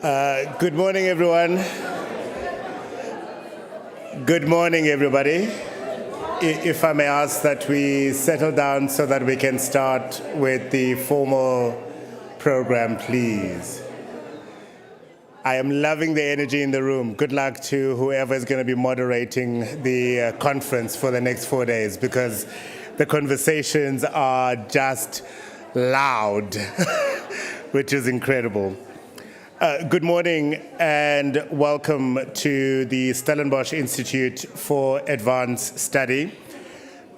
Good morning, everyone. Good morning, everybody. If I may ask that we settle down so that we can start with the formal program, please. I am loving the energy in the room. Good luck to whoever is going to be moderating the conference for the next 4 days, because the conversations are just loud, which is incredible. Good morning and welcome to the Stellenbosch Institute for Advanced Study.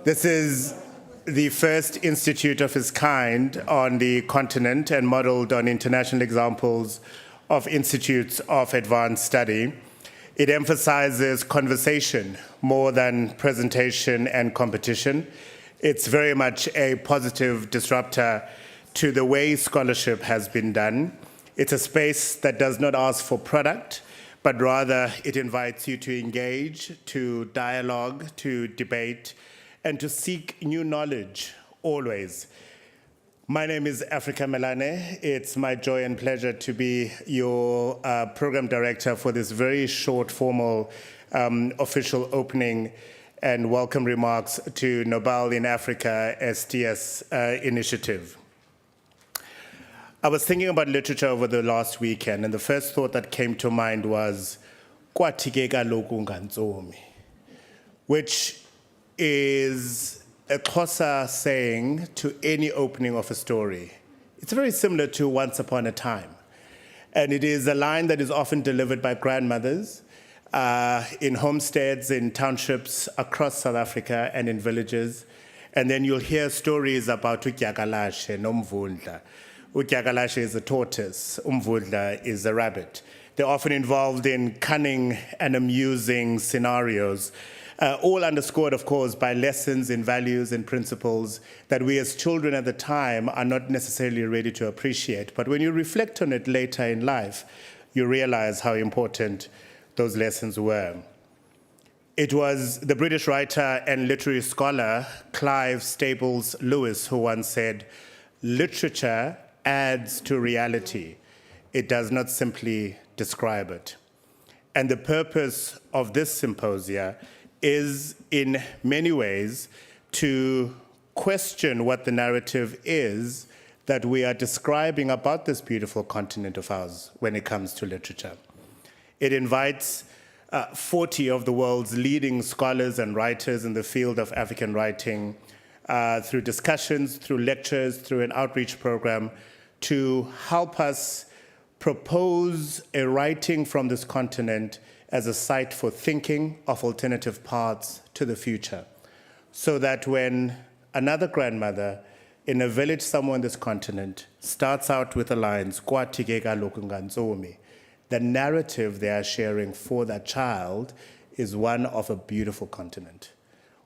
This is the first institute of its kind on the continent and modeled on international examples of institutes of advanced study. It emphasizes conversation more than presentation and competition. It's very much a positive disruptor to the way scholarship has been done. It's a space that does not ask for product, but rather it invites you to engage, to dialogue, to debate, and to seek new knowledge, always. My name is Africa Melane. It's my joy and pleasure to be your program director for this very short, formal, official opening and welcome remarks to Nobel in Africa STIAS initiative. I was thinking about literature over the last weekend, and the first thought that came to mind was, which is a Xhosa saying to any opening of a story. It's very similar to Once Upon a Time. And it is a line that is often delivered by grandmothers in homesteads, in townships across South Africa and in villages. And then you'll hear stories about udyakalashe nomvundla. Udyakalashe is a tortoise, umvundla is a rabbit. They're often involved in cunning and amusing scenarios, all underscored, of course, by lessons in values and principles that we as children at the time are not necessarily ready to appreciate. But when you reflect on it later in life, you realize how important those lessons were. It was the British writer and literary scholar Clive Staples Lewis who once said, "Literature adds to reality. It does not simply describe it." And the purpose of this symposia is, in many ways, to question what the narrative is that we are describing about this beautiful continent of ours when it comes to literature. It invites 40 of the world's leading scholars and writers in the field of African writing through discussions, through lectures, through an outreach program, to help us propose a writing from this continent as a site for thinking of alternative paths to the future, so that when another grandmother in a village somewhere on this continent starts out with the lines, the narrative they are sharing for that child is one of a beautiful continent,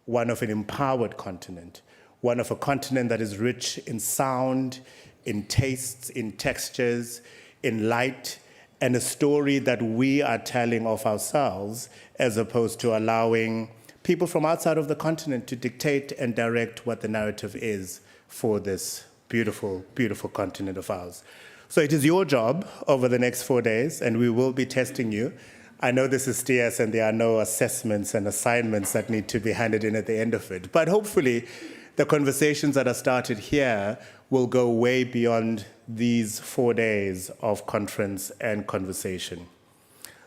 one of an empowered continent, one of a continent that is rich in sound, in tastes, in textures, in light, and a story that we are telling of ourselves as opposed to allowing people from outside of the continent to dictate and direct what the narrative is for this beautiful, beautiful continent of ours. So it is your job over the next 4 days, and we will be testing you. I know this is STIAS and there are no assessments and assignments that need to be handed in at the end of it, but hopefully the conversations that are started here will go way beyond these 4 days of conference and conversation.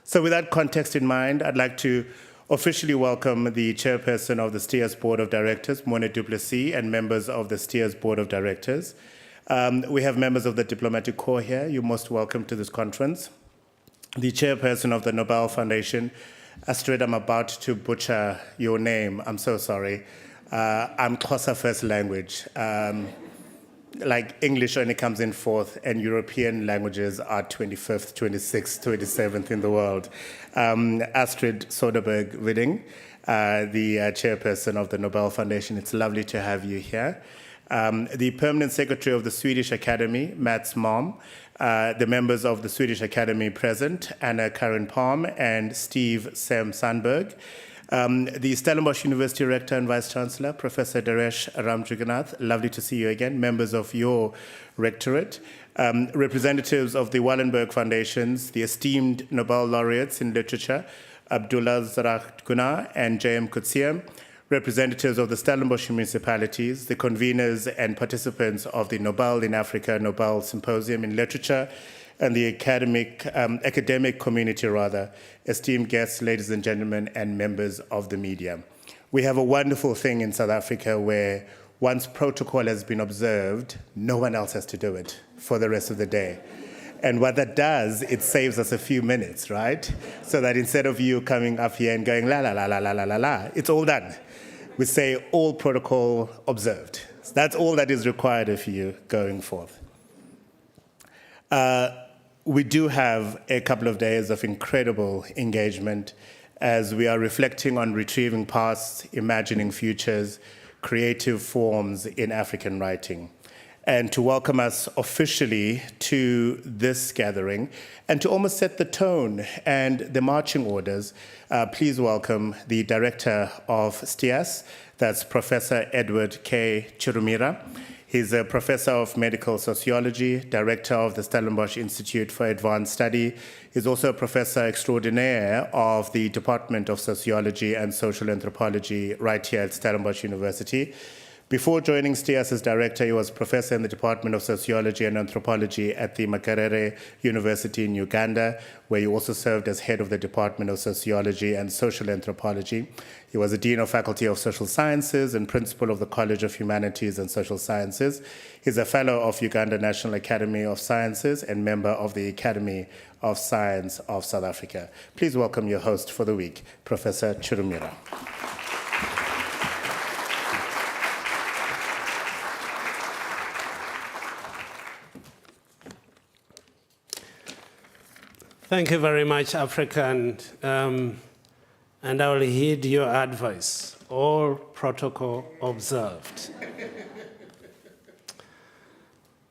So with that context in mind, I'd like to officially welcome the chairperson of the STIAS Board of Directors, Mone du Plessis, and members of the STIAS Board of Directors. We have members of the Diplomatic Corps here. You're most welcome to this conference. The chairperson of the Nobel Foundation, Astrid, I'm about to butcher your name. I'm so sorry. I'm Xhosa first language. Like English only comes in fourth, and European languages are 25th, 26th, 27th in the world. Astrid Söderbergh Widding, the chairperson of the Nobel Foundation. It's lovely to have you here. The permanent secretary of the Swedish Academy, Mats Malm, the members of the Swedish Academy present, Anna Karin Palm and Steve Sam Sandberg. The Stellenbosch University Rector and Vice-Chancellor, Professor Deresh Ramjugernath, lovely to see you again, members of your rectorate. representatives of the Wallenberg Foundations, the esteemed Nobel laureates in literature, Abdullah Zaraqguna and J.M. Kutsiam, representatives of the Stellenbosch municipalities, the conveners and participants of the Nobel in Africa Nobel Symposium in Literature, and the academic community, esteemed guests, ladies and gentlemen, and members of the media. We have a wonderful thing in South Africa where once protocol has been observed, no one else has to do it for the rest of the day. And what that does, it saves us a few minutes, right? So that instead of you coming up here and going la, la, la, la, la, la, la, la, it's all done. We say all protocol observed. So that's all that is required of you going forth. We do have a couple of days of incredible engagement as we are reflecting on retrieving pasts, imagining futures, creative forms in African writing. And to welcome us officially to this gathering and to almost set the tone and the marching orders, please welcome the director of STIAS, that's Professor Edward K. Kirumira. He's a professor of medical sociology, director of the Stellenbosch Institute for Advanced Study. He's also a professor extraordinaire of the Department of Sociology and Social Anthropology right here at Stellenbosch University. Before joining STIAS as director, he was professor in the Department of Sociology and Anthropology at the Makerere University in Uganda, where he also served as head of the Department of Sociology and Social Anthropology. He was a dean of Faculty of Social Sciences and principal of the College of Humanities and Social Sciences. He's a fellow of Uganda National Academy of Sciences and member of the Academy of Science of South Africa. Please welcome your host for the week, Professor Kirumira. Thank you very much, Africa, and I will heed your advice. All protocol observed.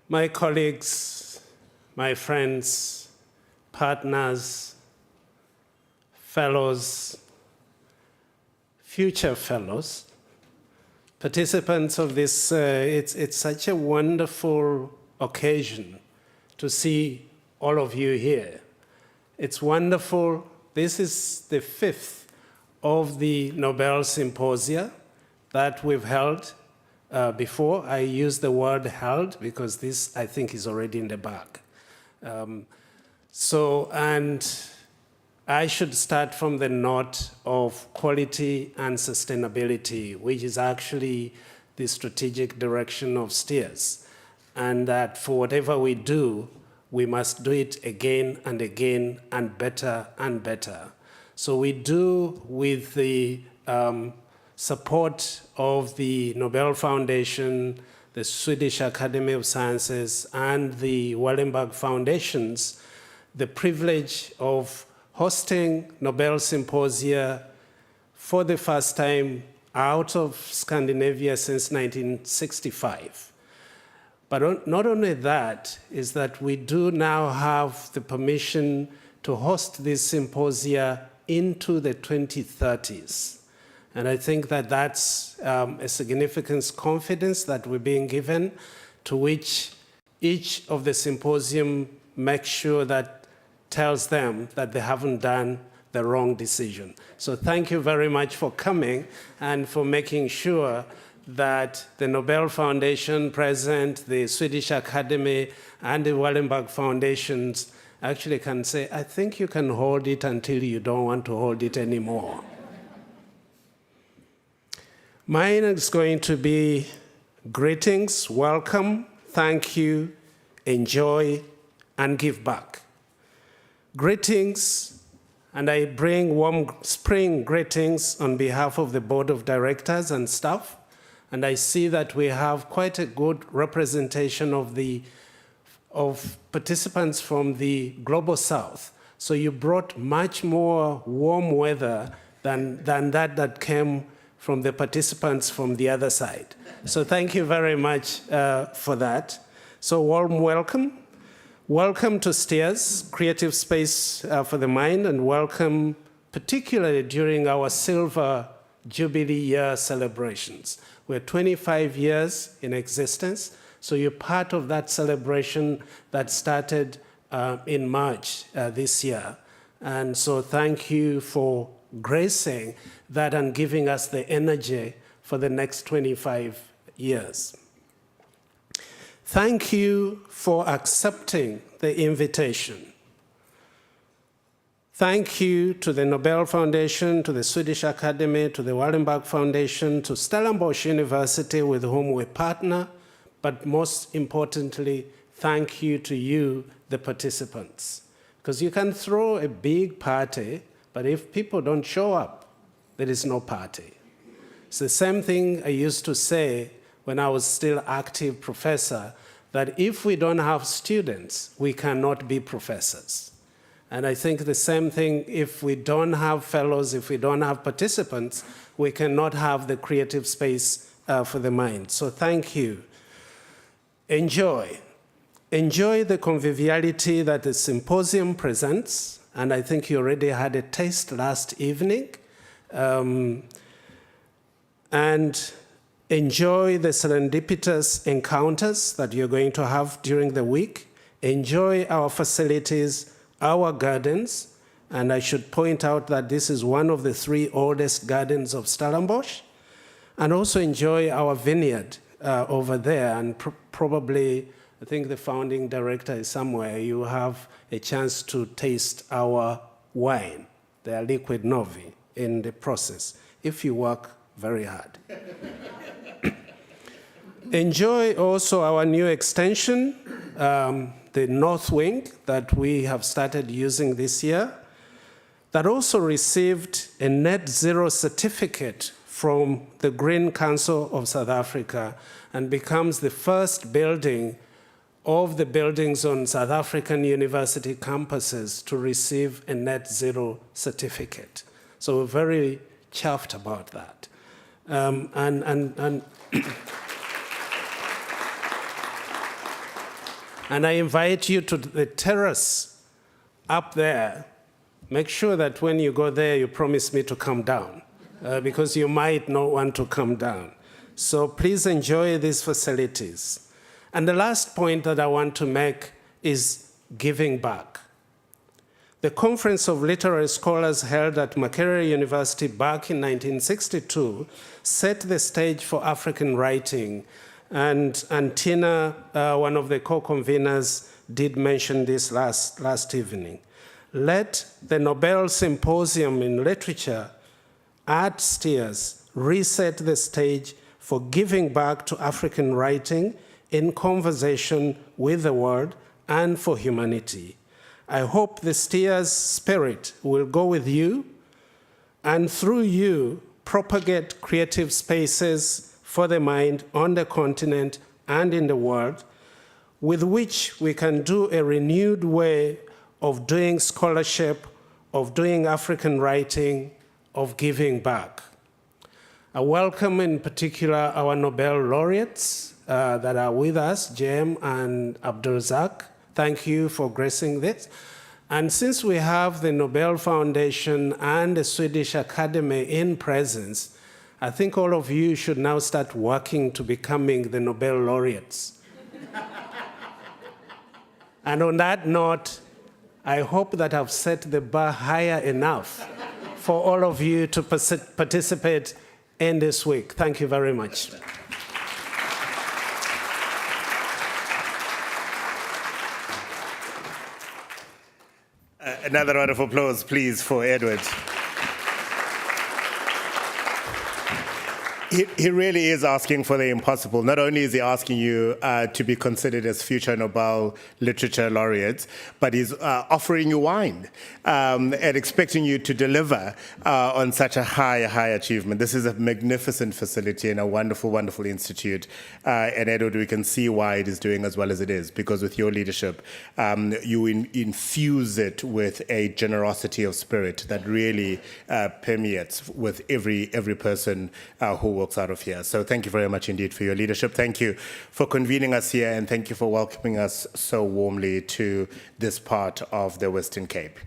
My colleagues, my friends, partners, fellows, future fellows, participants of this, it's such a wonderful occasion to see all of you here. It's wonderful. This is the 5th of the Nobel Symposia that we've held before. I use the word held because this, I think, is already in the bag. And I should start from the note of quality and sustainability, which is actually the strategic direction of STIAS, and that for whatever we do, we must do it again and again and better and better. So we do, with the support of the Nobel Foundation, the Swedish Academy of Sciences, and the Wallenberg Foundations, the privilege of hosting Nobel Symposia for the first time out of Scandinavia since 1965. But not only that, is that we do now have the permission to host this symposia into the 2030s. And I think that that's a significant confidence that we're being given, to which each of the symposium makes sure that tells them that they haven't done the wrong decision. So thank you very much for coming and for making sure that the Nobel Foundation present, the Swedish Academy, and the Wallenberg Foundations actually can say, I think you can hold it until you don't want to hold it anymore. Mine is going to be greetings, welcome, thank you, enjoy, and give back. Greetings, and I bring warm spring greetings on behalf of the Board of Directors and staff. And I see that we have quite a good representation of participants from the Global South. So you brought much more warm weather than that came from the participants from the other side. So thank you very much for that. So warm welcome. Welcome to STIAS, Creative Space for the Mind, and welcome particularly during our Silver Jubilee Year celebrations. We're 25 years in existence, So you're part of that celebration that started in March this year. And so thank you for gracing that and giving us the energy for the next 25 years. Thank you for accepting the invitation. Thank you to the Nobel Foundation, to the Swedish Academy, to the Wallenberg Foundation, to Stellenbosch University with whom we partner, but most importantly, thank you to you, the participants. Because you can throw a big party, but if people don't show up, there is no party. It's the same thing I used to say when I was still active professor, that if we don't have students, we cannot be professors. And I think the same thing, if we don't have fellows, if we don't have participants, we cannot have the creative space for the mind. So thank you. Enjoy. Enjoy the conviviality that the symposium presents, and I think you already had a taste last evening. And enjoy the serendipitous encounters that you're going to have during the week. Enjoy our facilities, our gardens, and I should point out that this is one of the 3 oldest gardens of Stellenbosch. And also enjoy our vineyard over there, and probably, I think the founding director is somewhere, you have a chance to taste our wine, the liquid novi, in the process, if you work very hard. Enjoy also our new extension, the North Wing, that we have started using this year, that also received a net zero certificate from the Green Council of South Africa and becomes the first building of the buildings on South African university campuses to receive a net zero certificate. So we're very chuffed about that. And I invite you to the terrace up there. Make sure that when you go there, you promise me to come down, because you might not want to come down. So please enjoy these facilities. And the last point that I want to make is giving back. The Conference of Literary Scholars held at Makerere University back in 1962 set the stage for African writing. And Tina, one of the co-conveners, did mention this last evening. Let the Nobel Symposium in Literature at STIAS reset the stage for giving back to African writing in conversation with the world and for humanity. I hope the STIAS spirit will go with you, and through you, propagate creative spaces for the mind on the continent and in the world, with which we can do a renewed way of doing scholarship, of doing African writing, of giving back. I welcome in particular our Nobel laureates that are with us, Jem and Abdulrazak. Thank you for gracing this. And since we have the Nobel Foundation and the Swedish Academy in presence, I think all of you should now start working to becoming the Nobel laureates. And on that note, I hope that I've set the bar higher enough for all of you to participate in this week. Thank you very much. Another round of applause, please, for Edward. He really is asking for the impossible. Not only is he asking you to be considered as future Nobel Literature laureates, but he's offering you wine and expecting you to deliver on such a high achievement. This is a magnificent facility and a wonderful, wonderful institute. And Edward, we can see why it is doing as well as it is, because with your leadership, you infuse it with a generosity of spirit that really permeates with every person who walks out of here. So thank you very much indeed for your leadership. Thank you for convening us here, and thank you for welcoming us so warmly to this part of the Western Cape.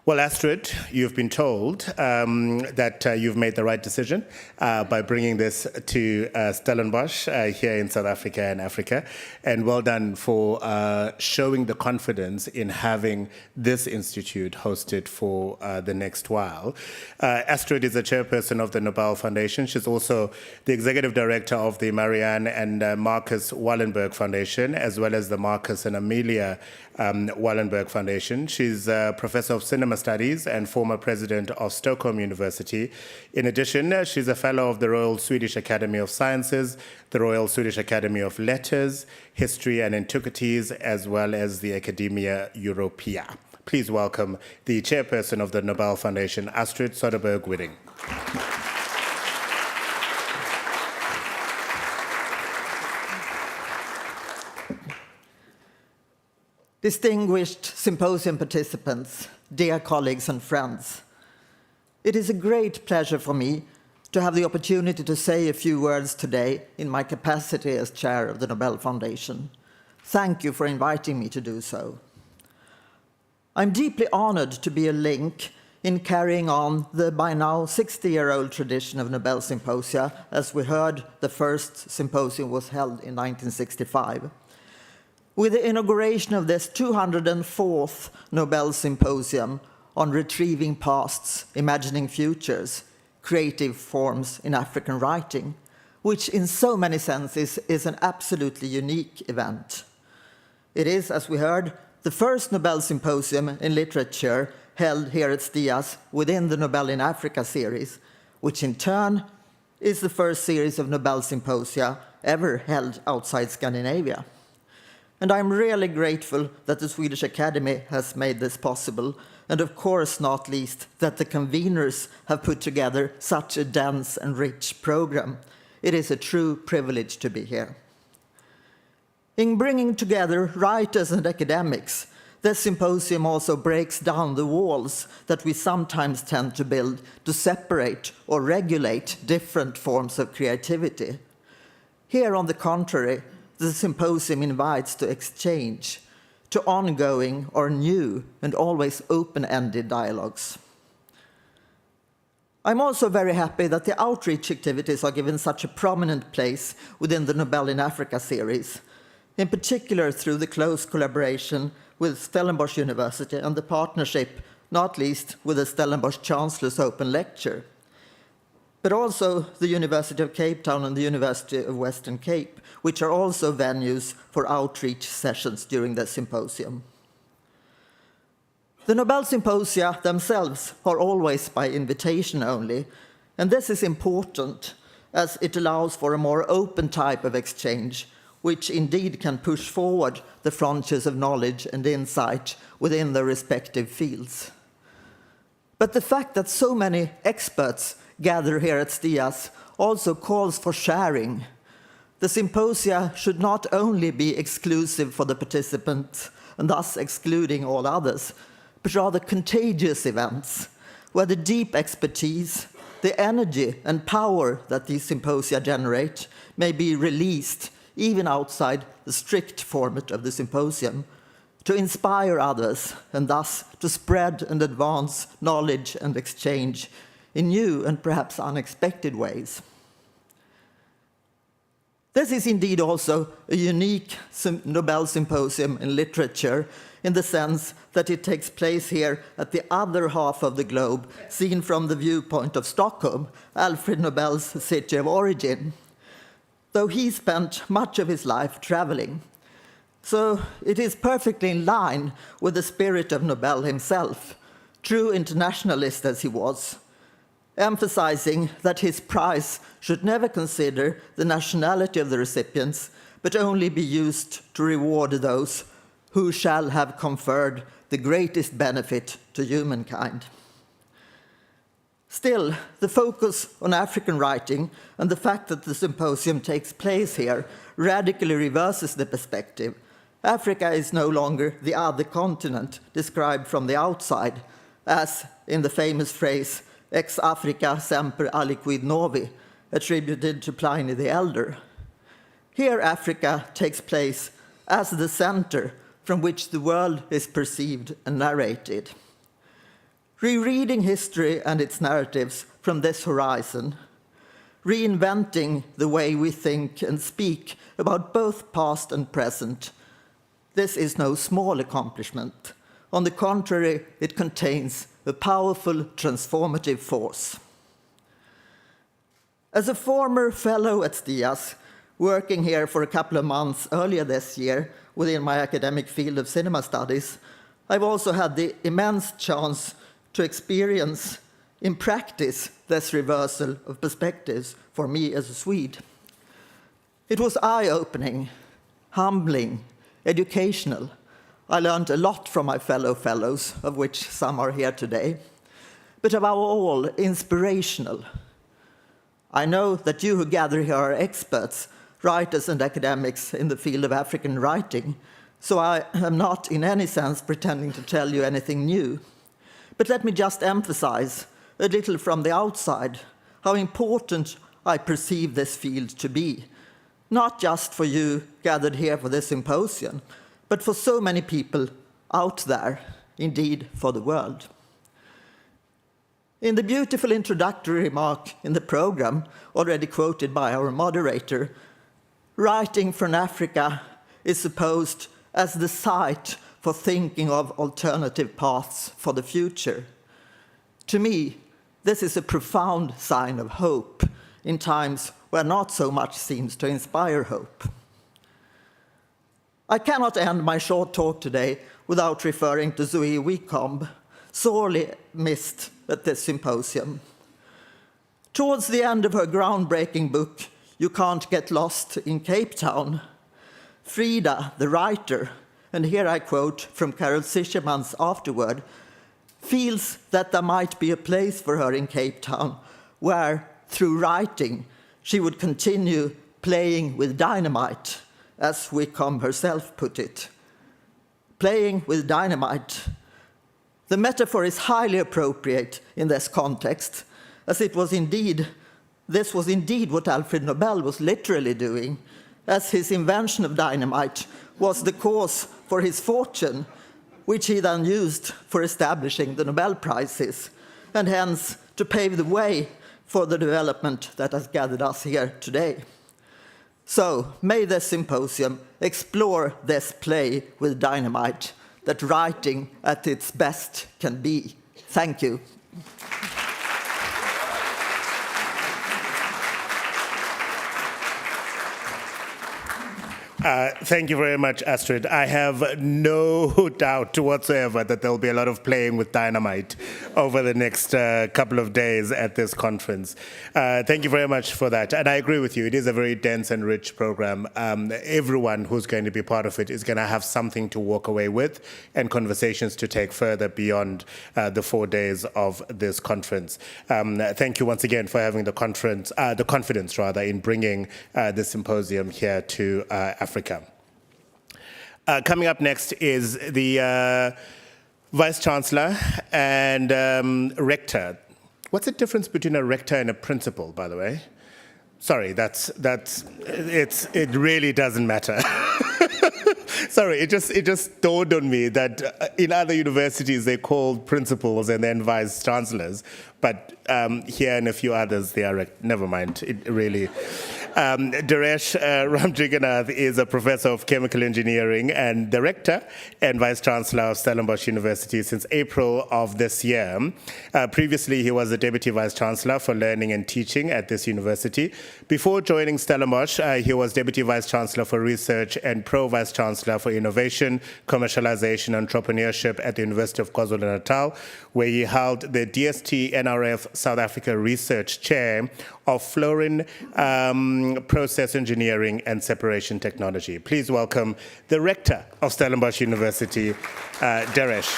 Well, Astrid, you've been told that you've made the right decision by bringing this to Stellenbosch here in South Africa and Africa. And well done for showing the confidence in having this institute hosted for the next while. Astrid is the chairperson of the Nobel Foundation. She's also the executive director of the Marianne and Marcus Wallenberg Foundation, as well as the Marcus and Amelia Wallenberg Foundation. She's a professor of cinema studies and former president of Stockholm University. In addition, she's a fellow of the Royal Swedish Academy of Sciences, the Royal Swedish Academy of Letters, History and Antiquities, as well as the Academia Europaea. Please welcome the chairperson of the Nobel Foundation, Astrid Söderbergh Widding. Distinguished symposium participants, dear colleagues and friends, it is a great pleasure for me to have the opportunity to say a few words today in my capacity as chair of the Nobel Foundation. Thank you for inviting me to do so. I'm deeply honored to be a link in carrying on the by now 60-year-old tradition of Nobel Symposia. As we heard, the first symposium was held in 1965. With the inauguration of this 204th Nobel Symposium on Retrieving Pasts, Imagining Futures, Creative Forms in African Writing, which in so many senses is an absolutely unique event. It is, as we heard, the first Nobel Symposium in literature held here at STIAS within the Nobel in Africa series, which in turn is the first series of Nobel Symposia ever held outside Scandinavia. And I'm really grateful that the Swedish Academy has made this possible, and of course not least that the conveners have put together such a dense and rich program. It is a true privilege to be here. In bringing together writers and academics, this symposium also breaks down the walls that we sometimes tend to build to separate or regulate different forms of creativity. Here, on the contrary, the symposium invites to exchange, to ongoing or new and always open-ended dialogues. I'm also very happy that the outreach activities are given such a prominent place within the Nobel in Africa series, in particular through the close collaboration with Stellenbosch University and the partnership, not least with the Stellenbosch Chancellor's Open Lecture, but also the University of Cape Town and the University of Western Cape, which are also venues for outreach sessions during the symposium. The Nobel Symposia themselves are always by invitation only, and this is important as it allows for a more open type of exchange, which indeed can push forward the frontiers of knowledge and insight within their respective fields. But the fact that so many experts gather here at STIAS also calls for sharing. The symposia should not only be exclusive for the participants and thus excluding all others, but rather contagious events where the deep expertise, the energy and power that these symposia generate may be released even outside the strict format of the symposium to inspire others and thus to spread and advance knowledge and exchange in new and perhaps unexpected ways. This is indeed also a unique Nobel Symposium in literature in the sense that it takes place here at the other half of the globe, seen from the viewpoint of Stockholm, Alfred Nobel's city of origin, though he spent much of his life traveling. So it is perfectly in line with the spirit of Nobel himself, true internationalist as he was, emphasizing that his prize should never consider the nationality of the recipients, but only be used to reward those who shall have conferred the greatest benefit to humankind. Still, the focus on African writing and the fact that the symposium takes place here radically reverses the perspective. Africa is no longer the other continent described from the outside, as in the famous phrase, ex Africa semper aliquid novi, attributed to Pliny the Elder. Here, Africa takes place as the center from which the world is perceived and narrated. Rereading history and its narratives from this horizon, reinventing the way we think and speak about both past and present, this is no small accomplishment. On the contrary, it contains a powerful transformative force. As a former fellow at STIAS, working here for a couple of months earlier this year within my academic field of cinema studies, I've also had the immense chance to experience in practice this reversal of perspectives for me as a Swede. It was eye-opening, humbling, educational. I learned a lot from my fellow fellows, of which some are here today, but above all, inspirational. I know that you who gather here are experts, writers and academics in the field of African writing, so I am not in any sense pretending to tell you anything new. But let me just emphasize a little from the outside how important I perceive this field to be, not just for you gathered here for this symposium, but for so many people out there, indeed for the world. In the beautiful introductory remark in the program, already quoted by our moderator, writing from Africa is supposed as the site for thinking of alternative paths for the future. To me, this is a profound sign of hope in times where not so much seems to inspire hope. I cannot end my short talk today without referring to Zoe Wicombe, sorely missed at this symposium. Towards the end of her groundbreaking book, You Can't Get Lost in Cape Town, Frida, the writer, and here I quote from Carol Zischerman's afterword, feels that there might be a place for her in Cape Town where, through writing, she would continue playing with dynamite, as Wicombe herself put it. Playing with dynamite. The metaphor is highly appropriate in this context, as this was indeed what Alfred Nobel was literally doing, as his invention of dynamite was the cause for his fortune, which he then used for establishing the Nobel Prizes, and hence to pave the way for the development that has gathered us here today. So, may this symposium explore this play with dynamite that writing at its best can be. Thank you. Thank you very much, Astrid. I have no doubt whatsoever that there'll be a lot of playing with dynamite over the next couple of days at this conference. Thank you very much for that. And I agree with you. It is a very dense and rich program. Everyone who's going to be part of it is going to have something to walk away with and conversations to take further beyond the 4 days of this conference. Thank you once again for having the confidence in bringing the symposium here to Africa. Coming up next is the Vice-Chancellor and Rector. What's the difference between a rector and a principal, by the way? Sorry, it really doesn't matter. Sorry, it just dawned on me that in other universities they're called principals and then vice-chancellors, but here and a few others they are never mind. It really. Deresh Ramjugernath is a professor of chemical engineering and the rector and vice-chancellor of Stellenbosch University since April of this year. Previously, he was the deputy vice-chancellor for learning and teaching at this university. Before joining Stellenbosch, he was deputy vice-chancellor for research and pro-vice-chancellor for innovation, commercialization, and entrepreneurship at the University of KwaZulu-Natal, where he held the DST NRF South Africa Research Chair of Fluorine Process Engineering and Separation Technology. Please welcome the Rector of Stellenbosch University, Deresh.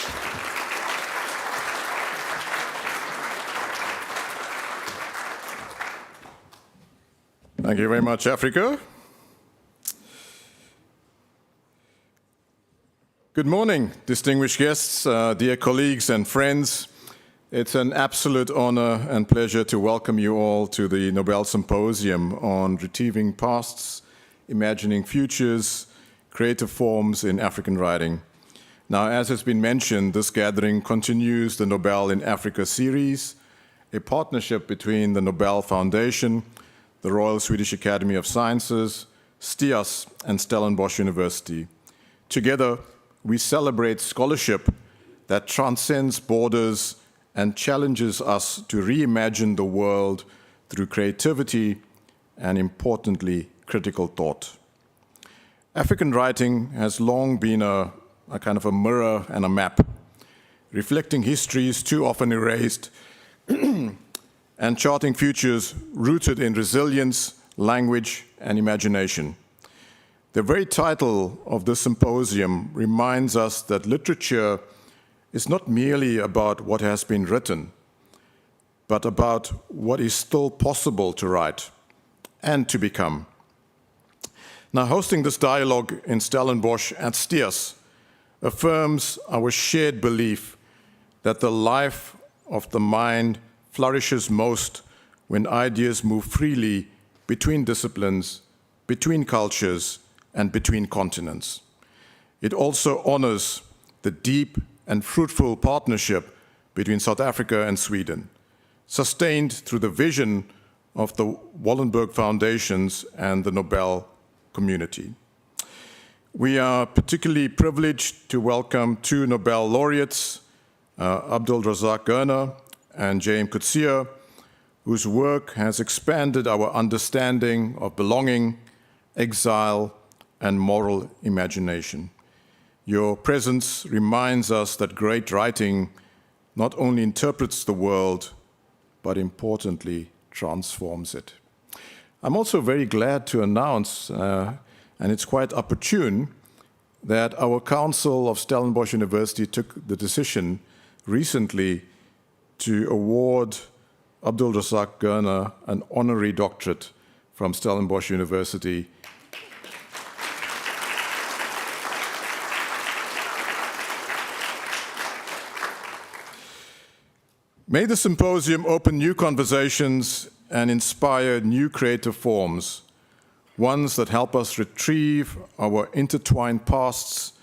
Thank you very much, Africa. Good morning, distinguished guests, dear colleagues and friends. It's an absolute honor and pleasure to welcome you all to the Nobel Symposium on Retrieving Pasts, Imagining Futures, Creative Forms in African Writing. Now, as has been mentioned, this gathering continues the Nobel in Africa series, a partnership between the Nobel Foundation, the Royal Swedish Academy of Sciences, STIAS, and Stellenbosch University. Together, we celebrate scholarship that transcends borders and challenges us to reimagine the world through creativity and, importantly, critical thought. African writing has long been a kind of a mirror and a map, reflecting histories too often erased and charting futures rooted in resilience, language, and imagination. The very title of this symposium reminds us that literature is not merely about what has been written, but about what is still possible to write and to become. Now, hosting this dialogue in Stellenbosch at STIAS affirms our shared belief that the life of the mind flourishes most when ideas move freely between disciplines, between cultures, and between continents. It also honors the deep and fruitful partnership between South Africa and Sweden, sustained through the vision of the Wallenberg Foundations and the Nobel community. We are particularly privileged to welcome two Nobel laureates, Abdul Razak Gurna and J.M. Coetzee, whose work has expanded our understanding of belonging, exile, and moral imagination. Your presence reminds us that great writing not only interprets the world, but importantly, transforms it. I'm also very glad to announce, and it's quite opportune, that our Council of Stellenbosch University took the decision recently to award Abdul Razak Gurna an honorary doctorate from Stellenbosch University. May the symposium open new conversations and inspire new creative forms, ones that help us retrieve our intertwined pasts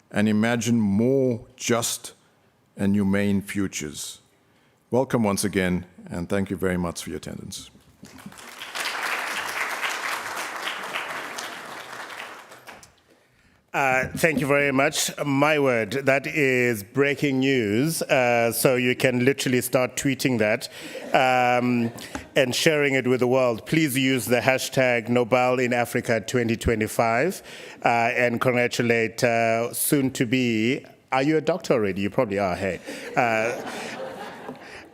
and imagine more just and humane futures. Welcome once again, and thank you very much for your attendance. Thank you very much. My word, that is breaking news. So you can literally start tweeting that and sharing it with the world. Please use the hashtag Nobel in Africa 2025 and congratulate soon to be. Are you a doctor already? You probably are, hey.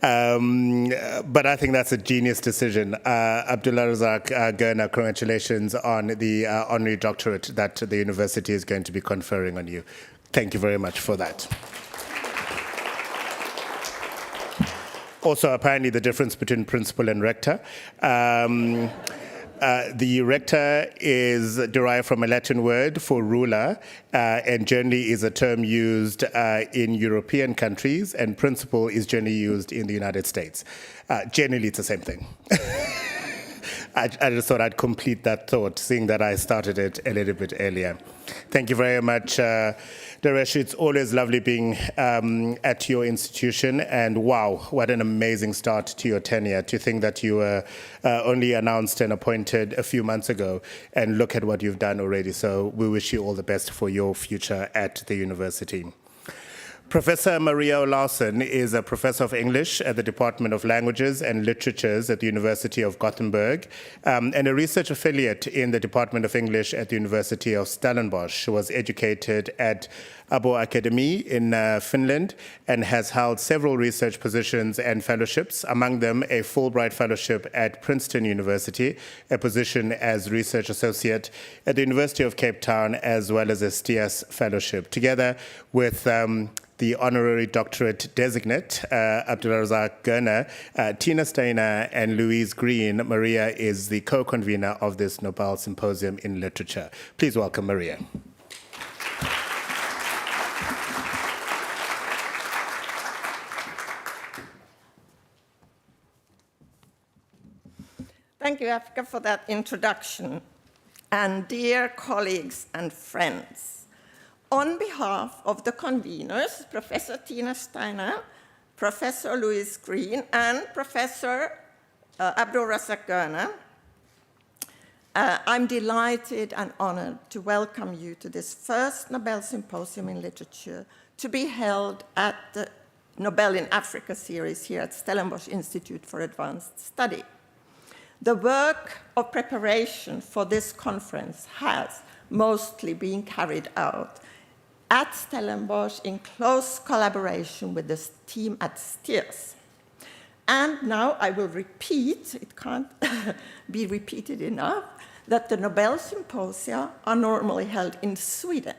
But I think that's a genius decision. Abdullah Razak Gurna, congratulations on the honorary doctorate that the university is going to be conferring on you. Thank you very much for that. Also, apparently the difference between principal and rector. The rector is derived from a Latin word for ruler, and generally is a term used in European countries, and principal is generally used in the United States. Generally, it's the same thing. I just thought I'd complete that thought, seeing that I started it a little bit earlier. Thank you very much, Deresh. It's always lovely being at your institution, and wow, what an amazing start to your tenure. To think that you were only announced and appointed a few months ago, and look at what you've done already. So we wish you all the best for your future at the university. Professor Maria Olaussen is a professor of English at the Department of Languages and Literatures at the University of Gothenburg, and a research affiliate in the Department of English at the University of Stellenbosch. She was educated at Abo Academy in Finland and has held several research positions and fellowships, among them a Fulbright Fellowship at Princeton University, a position as research associate at the University of Cape Town, as well as a STIAS Fellowship. Together with the honorary doctorate designate, Abdul Razak Gurna, Tina Steiner, and Louise Green, Maria is the co-convenor of this Nobel Symposium in Literature. Please welcome Maria. Thank you, Africa, for that introduction. And dear colleagues and friends, on behalf of the conveners, Professor Tina Steiner, Professor Louis Green, and Professor Abdul Razak Gurna, I'm delighted and honored to welcome you to this first Nobel Symposium in Literature to be held at the Nobel in Africa series here at Stellenbosch Institute for Advanced Study. The work of preparation for this conference has mostly been carried out at Stellenbosch in close collaboration with the team at STIAS. And now I will repeat, it can't be repeated enough, that the Nobel Symposia are normally held in Sweden,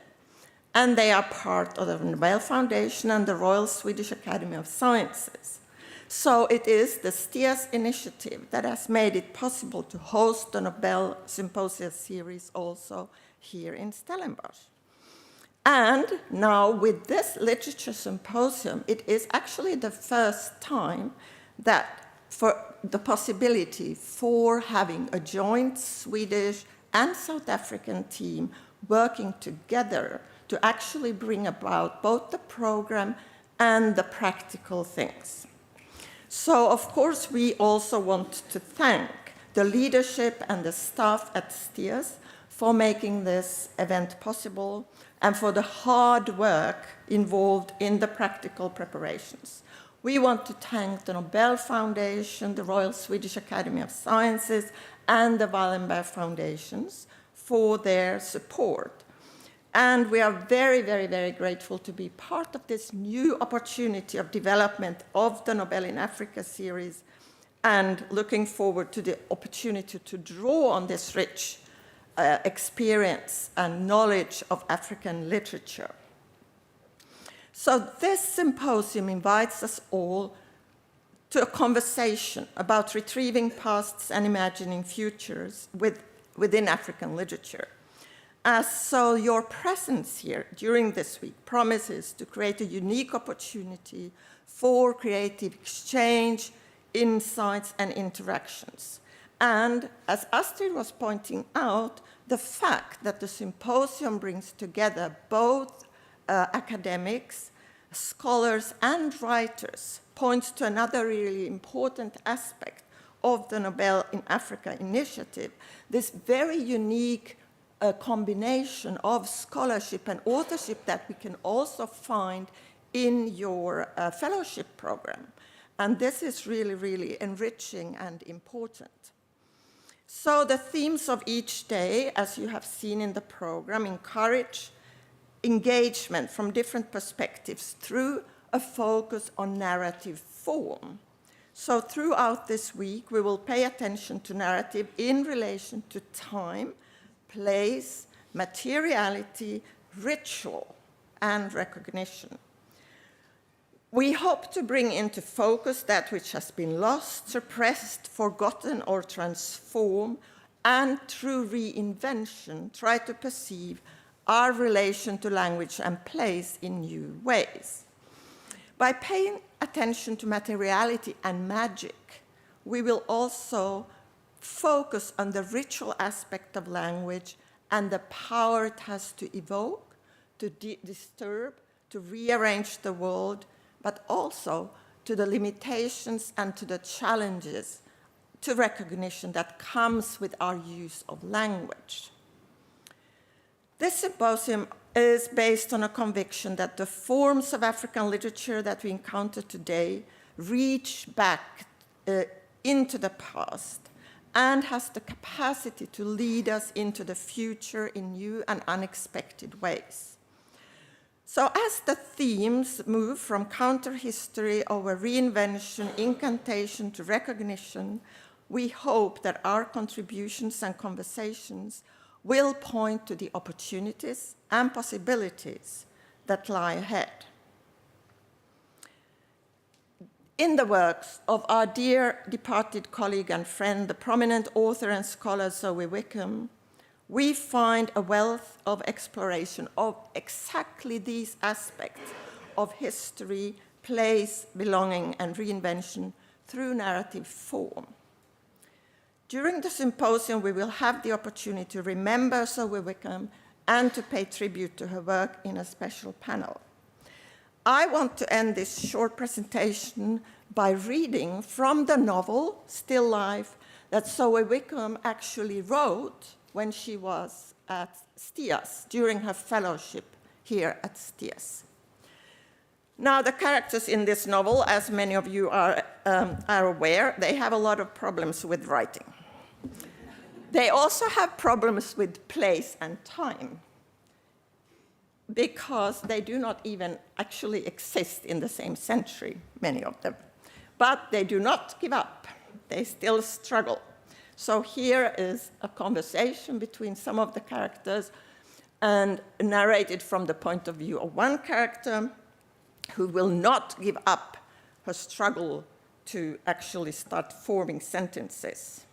and they are part of the Nobel Foundation and the Royal Swedish Academy of Sciences. So it is the STIAS initiative that has made it possible to host the Nobel Symposia series also here in Stellenbosch. And now with this literature symposium, it is actually the first time that for the possibility for having a joint Swedish and South African team working together to actually bring about both the program and the practical things. So, of course, we also want to thank the leadership and the staff at STIAS for making this event possible and for the hard work involved in the practical preparations. We want to thank the Nobel Foundation, the Royal Swedish Academy of Sciences, and the Wallenberg Foundations for their support. And we are very, very, very grateful to be part of this new opportunity of development of the Nobel in Africa series, and looking forward to the opportunity to draw on this rich experience and knowledge of African literature. So this symposium invites us all to a conversation about retrieving pasts and imagining futures within African literature. So your presence here during this week promises to create a unique opportunity for creative exchange, insights, and interactions. And as Astrid was pointing out, the fact that the symposium brings together both academics, scholars, and writers points to another really important aspect of the Nobel in Africa initiative, this very unique combination of scholarship and authorship that we can also find in your fellowship program. And this is really, really enriching and important. So the themes of each day, as you have seen in the program, encourage engagement from different perspectives through a focus on narrative form. So throughout this week, we will pay attention to narrative in relation to time, place, materiality, ritual, and recognition. We hope to bring into focus that which has been lost, suppressed, forgotten, or transformed, and through reinvention, try to perceive our relation to language and place in new ways. By paying attention to materiality and magic, we will also focus on the ritual aspect of language and the power it has to evoke, to disturb, to rearrange the world, but also to the limitations and to the challenges to recognition that comes with our use of language. This symposium is based on a conviction that the forms of African literature that we encounter today reach back into the past and has the capacity to lead us into the future in new and unexpected ways. So as the themes move from counter-history over reinvention, incantation to recognition, we hope that our contributions and conversations will point to the opportunities and possibilities that lie ahead. In the works of our dear departed colleague and friend, the prominent author and scholar Zoe Wickham, we find a wealth of exploration of exactly these aspects of history, place, belonging, and reinvention through narrative form. During the symposium, we will have the opportunity to remember Zoe Wickham and to pay tribute to her work in a special panel. I want to end this short presentation by reading from the novel, Still Life, that Zoe Wickham actually wrote when she was at STIAS, during her fellowship here at STIAS. Now, the characters in this novel, as many of you are aware, they have a lot of problems with writing. They also have problems with place and time, because they do not even actually exist in the same century, many of them. But they do not give up. They still struggle. So here is a conversation between some of the characters, and narrated from the point of view of one character who will not give up her struggle to actually start forming sentences,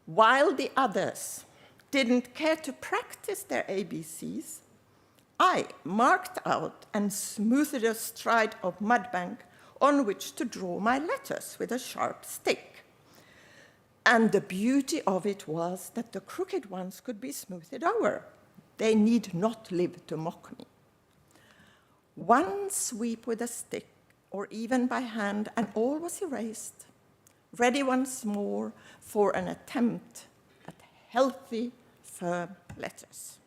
while the others didn't care to practice their ABCs. I marked out and smoothed a stride of mudbank on which to draw my letters with a sharp stick. And the beauty of it was that the crooked ones could be smoothed over. They need not live to mock me. One sweep with a stick, or even by hand, and all was erased, ready once more for an attempt at healthy, firm letters.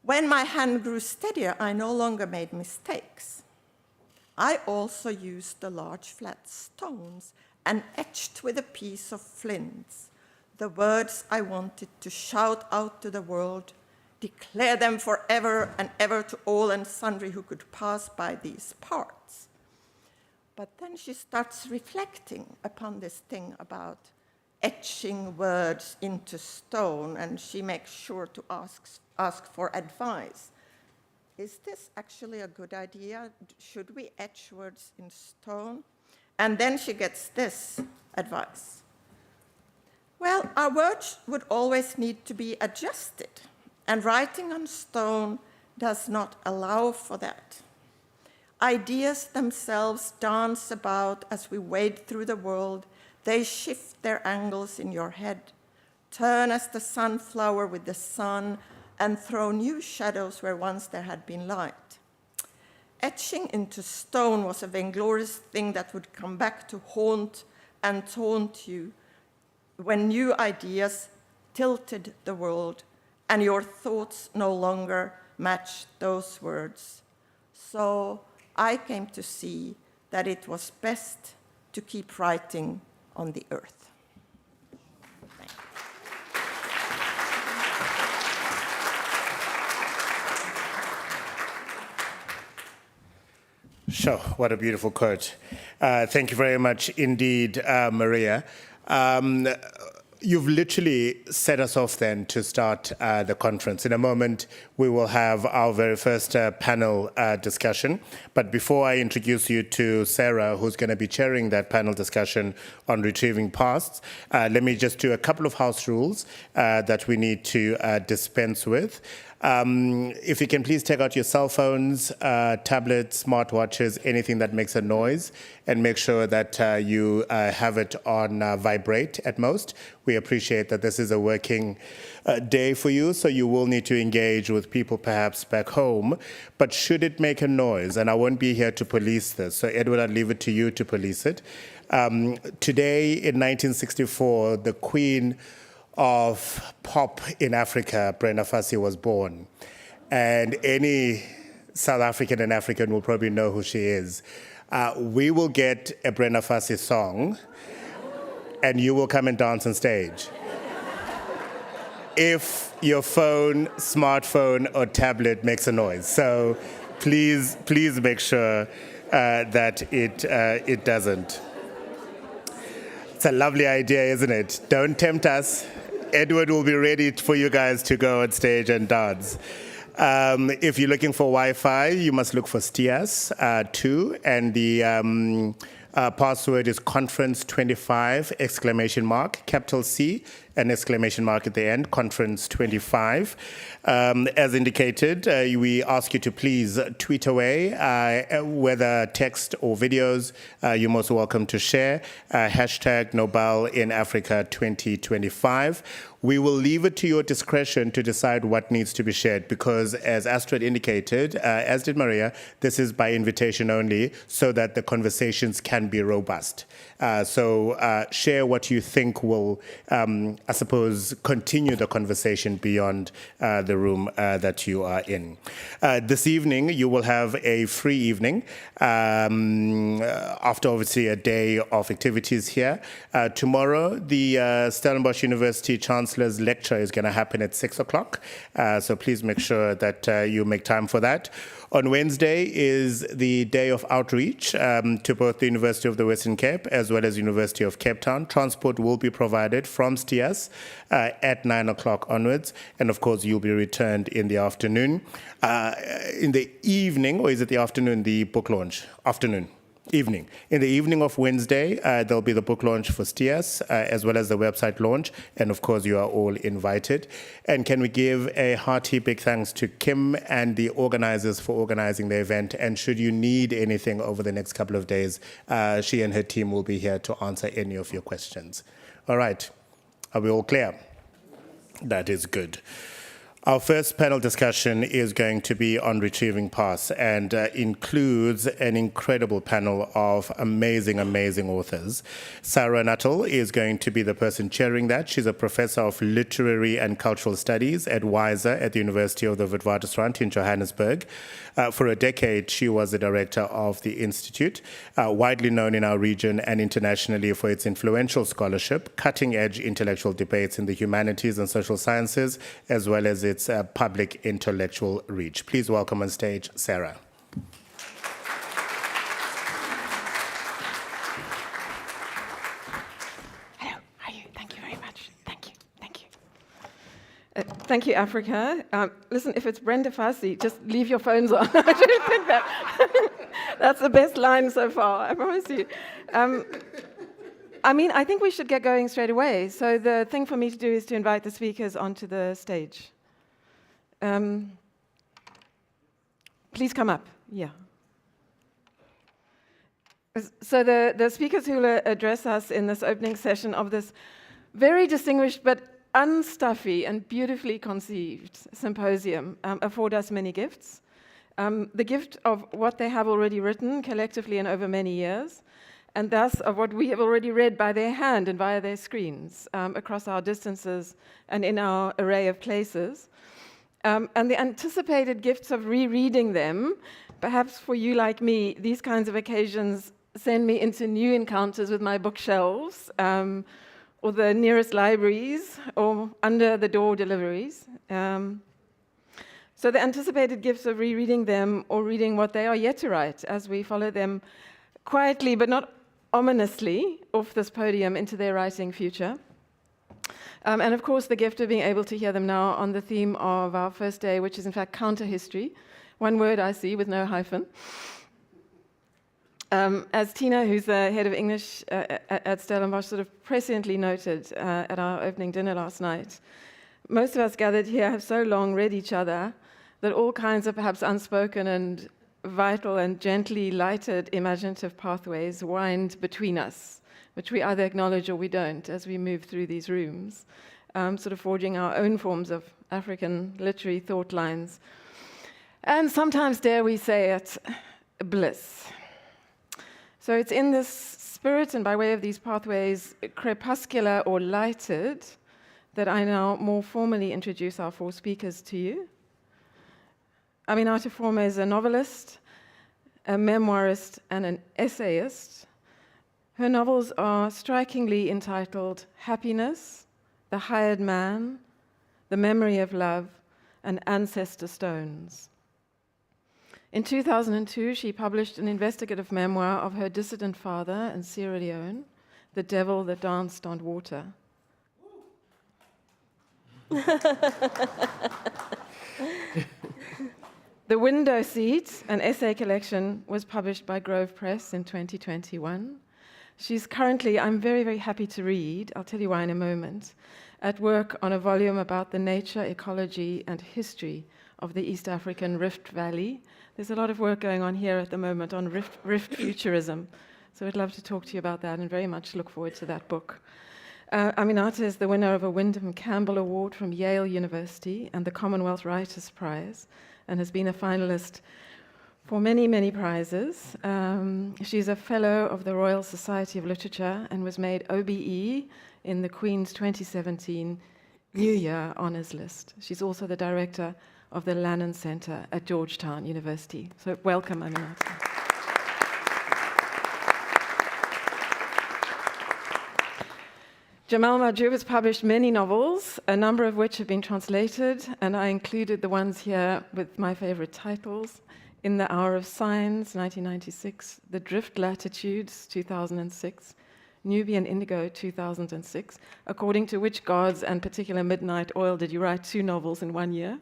When my hand grew steadier, I no longer made mistakes. I also used the large flat stones and etched with a piece of flints the words I wanted to shout out to the world, declare them forever and ever to all and sundry who could pass by these parts. But then she starts reflecting upon this thing about etching words into stone, and she makes sure to ask for advice. Is this actually a good idea? Should we etch words in stone? And then she gets this advice. Well, our words would always need to be adjusted, and writing on stone does not allow for that. Ideas themselves dance about as we wade through the world. They shift their angles in your head, turn as the sunflower with the sun, and throw new shadows where once there had been light. Etching into stone was a vainglorious thing that would come back to haunt and taunt you when new ideas tilted the world and your thoughts no longer matched those words. So I came to see that it was best to keep writing on the earth. Sure, what a beautiful quote. Thank you very much indeed, Maria. You've literally set us off then to start the conference. In a moment, we will have our very first panel discussion. But before I introduce you to Sarah, who's going to be chairing that panel discussion on retrieving pasts, let me just do a couple of house rules that we need to dispense with. If you can please take out your cell phones, tablets, smartwatches, anything that makes a noise, and make sure that you have it on vibrate at most. We appreciate that this is a working day for you, so you will need to engage with people perhaps back home. But should it make a noise, and I won't be here to police this, so Edward, I'll leave it to you to police it. Today, in 1964, the Queen of pop in Africa, Brenda Fassie, was born. And any South African and African will probably know who she is. We will get a Brenda Fassie song, and you will come and dance on stage. If your phone, smartphone, or tablet makes a noise. So please make sure that it doesn't. It's a lovely idea, isn't it? Don't tempt us. Edward will be ready for you guys to go on stage and dance. If you're looking for Wi-Fi, you must look for STIAS 2, and the password is conference25, exclamation mark, capital C, an exclamation mark at the end, conference25. As indicated, we ask you to please tweet away, whether text or videos, you're most welcome to share. Hashtag Nobel in Africa 2025. We will leave it to your discretion to decide what needs to be shared because, as Astrid indicated, as did Maria, this is by invitation only so that the conversations can be robust. So share what you think will, I suppose, continue the conversation beyond the room that you are in. This evening, you will have a free evening after, obviously, a day of activities here. Tomorrow, the Stellenbosch University Chancellor's lecture is going to happen at 6 o'clock. So please make sure that you make time for that. On Wednesday is the day of outreach to both the University of the Western Cape as well as University of Cape Town. Transport will be provided from STIAS at 9 o'clock onwards. And of course, you'll be returned in the afternoon. In the evening, or is it the afternoon, the book launch? Afternoon. Evening. In the evening of Wednesday, there'll be the book launch for STIAS, as well as the website launch. And of course, you are all invited. And can we give a hearty big thanks to Kim and the organizers for organizing the event. And should you need anything over the next couple of days, she and her team will be here to answer any of your questions. All right. Are we all clear? That is good. Our first panel discussion is going to be on retrieving past and includes an incredible panel of amazing, amazing authors. Sarah Nuttall is going to be the person chairing that. She's a professor of literary and cultural studies at WISA at the University of the Witwatersrand in Johannesburg. For a decade, she was the director of the Institute, widely known in our region and internationally for its influential scholarship, cutting-edge intellectual debates in the humanities and social sciences, as well as its public intellectual reach. Please welcome on stage Sarah. Hello, how are you? Thank you very much. Thank you, thank you. Thank you, Africa. Listen, if it's Brenda Fassi, just leave your phones on. I really think that's the best line so far, I promise you. I think we should get going straight away. So the thing for me to do is to invite the speakers onto the stage. Please come up. Yeah. So the speakers who will address us in this opening session of this very distinguished but unstuffy and beautifully conceived symposium afford us many gifts. The gift of what they have already written collectively and over many years, and thus of what we have already read by their hand and via their screens across our distances and in our array of places. And the anticipated gifts of rereading them, perhaps for you like me, these kinds of occasions send me into new encounters with my bookshelves, or the nearest libraries, or under-the-door deliveries. So the anticipated gifts of rereading them or reading what they are yet to write as we follow them quietly but not ominously off this podium into their writing future. And of course, the gift of being able to hear them now on the theme of our first day, which is in fact counter-history. One word I see with no hyphen. As Tina, who's the head of English at Stellenbosch, sort of presciently noted at our opening dinner last night, most of us gathered here have so long read each other that all kinds of perhaps unspoken and vital and gently lighted imaginative pathways wind between us, which we either acknowledge or we don't as we move through these rooms, sort of forging our own forms of African literary thought lines. And sometimes, dare we say it, bliss. So it's in this spirit and by way of these pathways, crepuscular or lighted, that I now more formally introduce our four speakers to you. Aminatta Forma is a novelist, a memoirist, and an essayist. Her novels are strikingly entitled Happiness, The Hired Man, The Memory of Love, and Ancestor Stones. In 2002, she published an investigative memoir of her dissident father in Sierra Leone, The Devil That Danced on Water. The Window Seat, an essay collection, was published by Grove Press in 2021. She's currently, I'm very, very happy to read, I'll tell you why in a moment, at work on a volume about the nature, ecology, and history of the East African Rift Valley. There's a lot of work going on here at the moment on Rift futurism, so I'd love to talk to you about that and very much look forward to that book. Aminatta is the winner of a Wyndham Campbell Award from Yale University and the Commonwealth Writers' Prize, and has been a finalist for many, many prizes. She's a fellow of the Royal Society of Literature and was made OBE in the Queen's 2017 New Year Honours List. She's also the director of the Lannan Centre at Georgetown University. So welcome, Aminatta. Jamal Mahjoub has published many novels, a number of which have been translated, and I included the ones here with my favorite titles: In the Hour of Signs, 1996, The Drift Latitudes, 2006, Nubian Indigo, 2006. According to which gods and particular midnight oil did you write 2 novels in 1 year?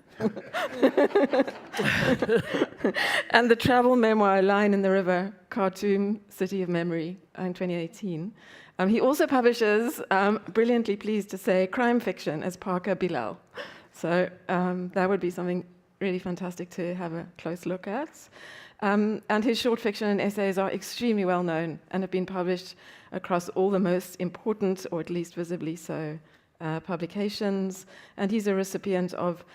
And the travel memoir, Line in the River, Khartoum, City of Memory, in 2018. He also publishes, brilliantly pleased to say, crime fiction as Parker Bilal. So that would be something really fantastic to have a close look at. And his short fiction and essays are extremely well known and have been published across all the most important, or at least visibly so, publications. And he's a recipient of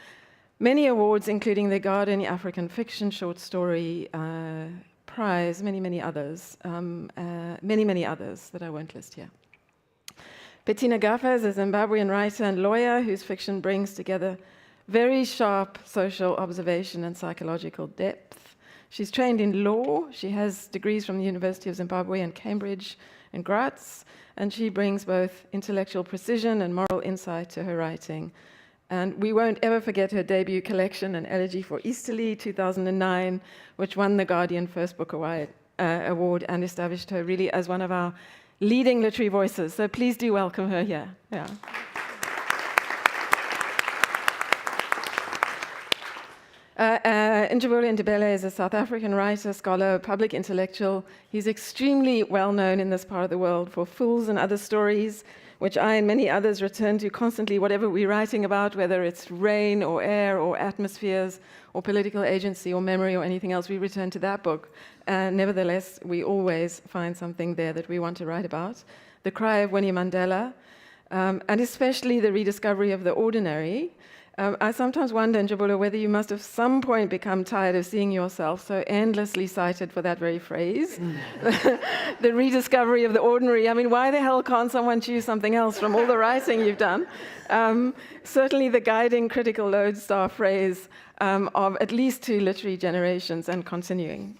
many awards, including the Guardian African Fiction Short Story Prize, many others that I won't list here. Petina Gappah is a Zimbabwean writer and lawyer whose fiction brings together very sharp social observation and psychological depth. She's trained in law. She has degrees from the University of Zimbabwe and Cambridge and Graz, and she brings both intellectual precision and moral insight to her writing. And we won't ever forget her debut collection, An Elegy for Easterly, 2009, which won the Guardian First Book Award and established her really as one of our leading literary voices. So please do welcome her here. Yeah. Njabulo Ndebele is a South African writer, scholar, public intellectual. He's extremely well known in this part of the world for Fools and Other Stories, which I and many others return to constantly, whatever we're writing about, whether it's rain or air or atmospheres or political agency or memory or anything else, we return to that book. Nevertheless, we always find something there that we want to write about. The Cry of Winnie Mandela, and especially the rediscovery of the ordinary. I sometimes wonder, Njabulo, whether you must at some point become tired of seeing yourself so endlessly cited for that very phrase. The rediscovery of the ordinary. I mean, why the hell can't someone choose something else from all the writing you've done? Certainly the guiding critical lodestar phrase of at least 2 literary generations and continuing.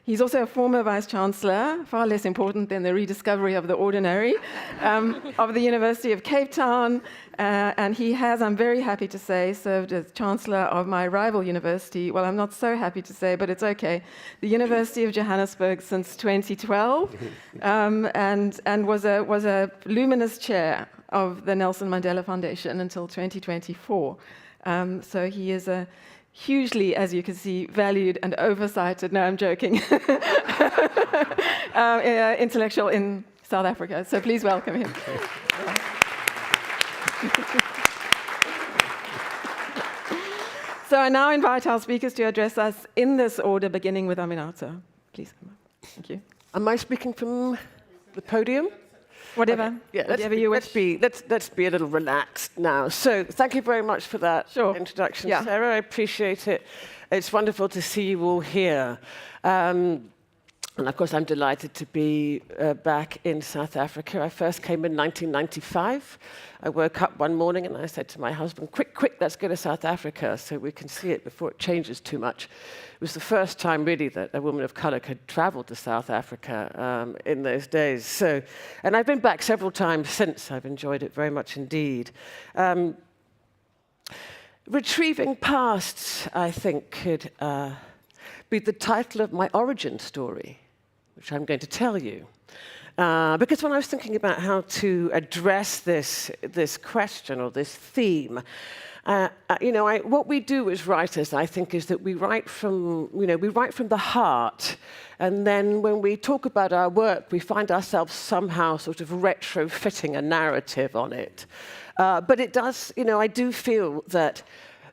He's also a former Vice-Chancellor, far less important than the rediscovery of the ordinary, of the University of Cape Town. And he has, I'm very happy to say, served as Chancellor of my rival university. Well, I'm not so happy to say, but it's okay. The University of Johannesburg since 2012, and was a luminous chair of the Nelson Mandela Foundation until 2024. So he is a hugely, as you can see, valued and oversighted, no, I'm joking, intellectual in South Africa. So please welcome him. So I now invite our speakers to address us in this order, beginning with Aminatta. Please come up. Thank you. Am I speaking from the podium? Whatever. Okay. Yeah, whatever you wish. Let's be a little relaxed now. So thank you very much for that introduction, Yeah. Sarah. I appreciate it. It's wonderful to see you all here. And of course, I'm delighted to be back in South Africa. I first came in 1995. I woke up one morning and I said to my husband, quick, let's go to South Africa so we can see it before it changes too much. It was the first time really that a woman of color could travel to South Africa in those days. So, and I've been back several times since. I've enjoyed it very much indeed. Retrieving Pasts, I think, could be the title of my origin story, which I'm going to tell you. Because when I was thinking about how to address this question or this theme, what we do as writers, I think, is that we write from the heart, and then when we talk about our work, we find ourselves somehow sort of retrofitting a narrative on it. But it does, I do feel that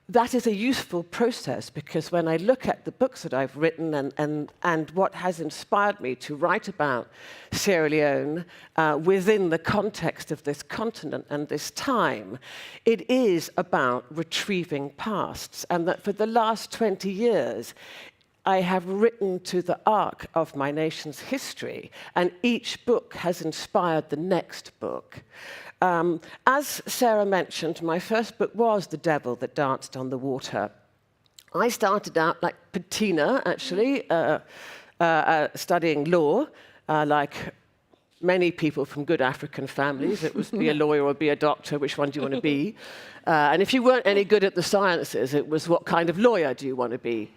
that is a useful process, because when I look at the books that I've written and what has inspired me to write about Sierra Leone within the context of this continent and this time, it is about retrieving pasts. And that for the last 20 years, I have written to the arc of my nation's history, and each book has inspired the next book. As Sarah mentioned, my first book was The Devil That Danced on the Water. I started out like Petina, actually, studying law, like many people from good African families. It was be a lawyer or be a doctor, which one do you want to be? And if you weren't any good at the sciences, it was what kind of lawyer do you want to be?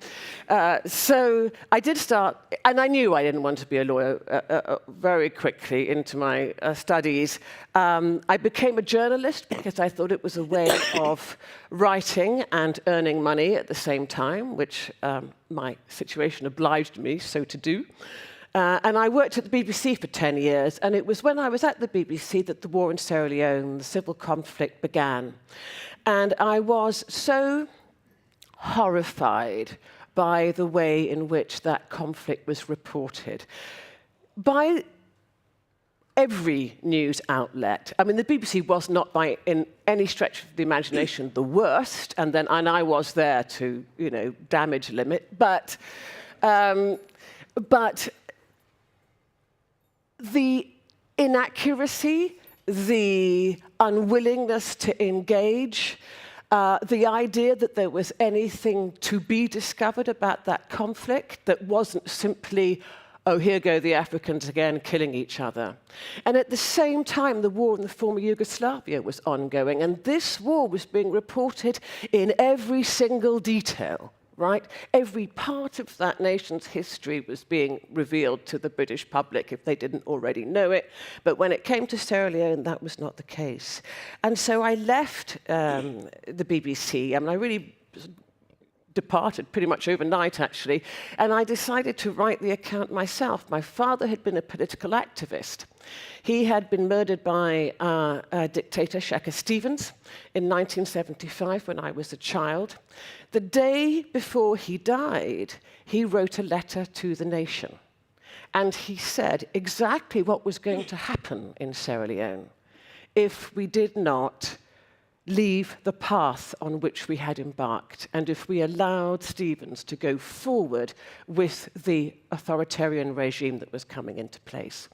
So I did start, and I knew I didn't want to be a lawyer very quickly into my studies. I became a journalist because I thought it was a way of writing and earning money at the same time, which my situation obliged me so to do. And I worked at the BBC for 10 years, and it was when I was at the BBC that the war in Sierra Leone, the civil conflict, began. And I was so horrified by the way in which that conflict was reported by every news outlet. I mean, the BBC was not by in any stretch of the imagination the worst, and I was there to, damage limit, but the inaccuracy, the unwillingness to engage, the idea that there was anything to be discovered about that conflict that wasn't simply, oh, here go the Africans again killing each other. And at the same time, the war in the former Yugoslavia was ongoing, and this war was being reported in every single detail. Right? Every part of that nation's history was being revealed to the British public if they didn't already know it. But when it came to Sierra Leone, that was not the case. And so I left the BBC. I mean, I really departed pretty much overnight, actually, and I decided to write the account myself. My father had been a political activist. He had been murdered by dictator Shekhar Stevens in 1975 when I was a child. The day before he died, he wrote a letter to the nation, and he said exactly what was going to happen in Sierra Leone if we did not leave the path on which we had embarked, and if we allowed Stevens to go forward with the authoritarian regime that was coming into place.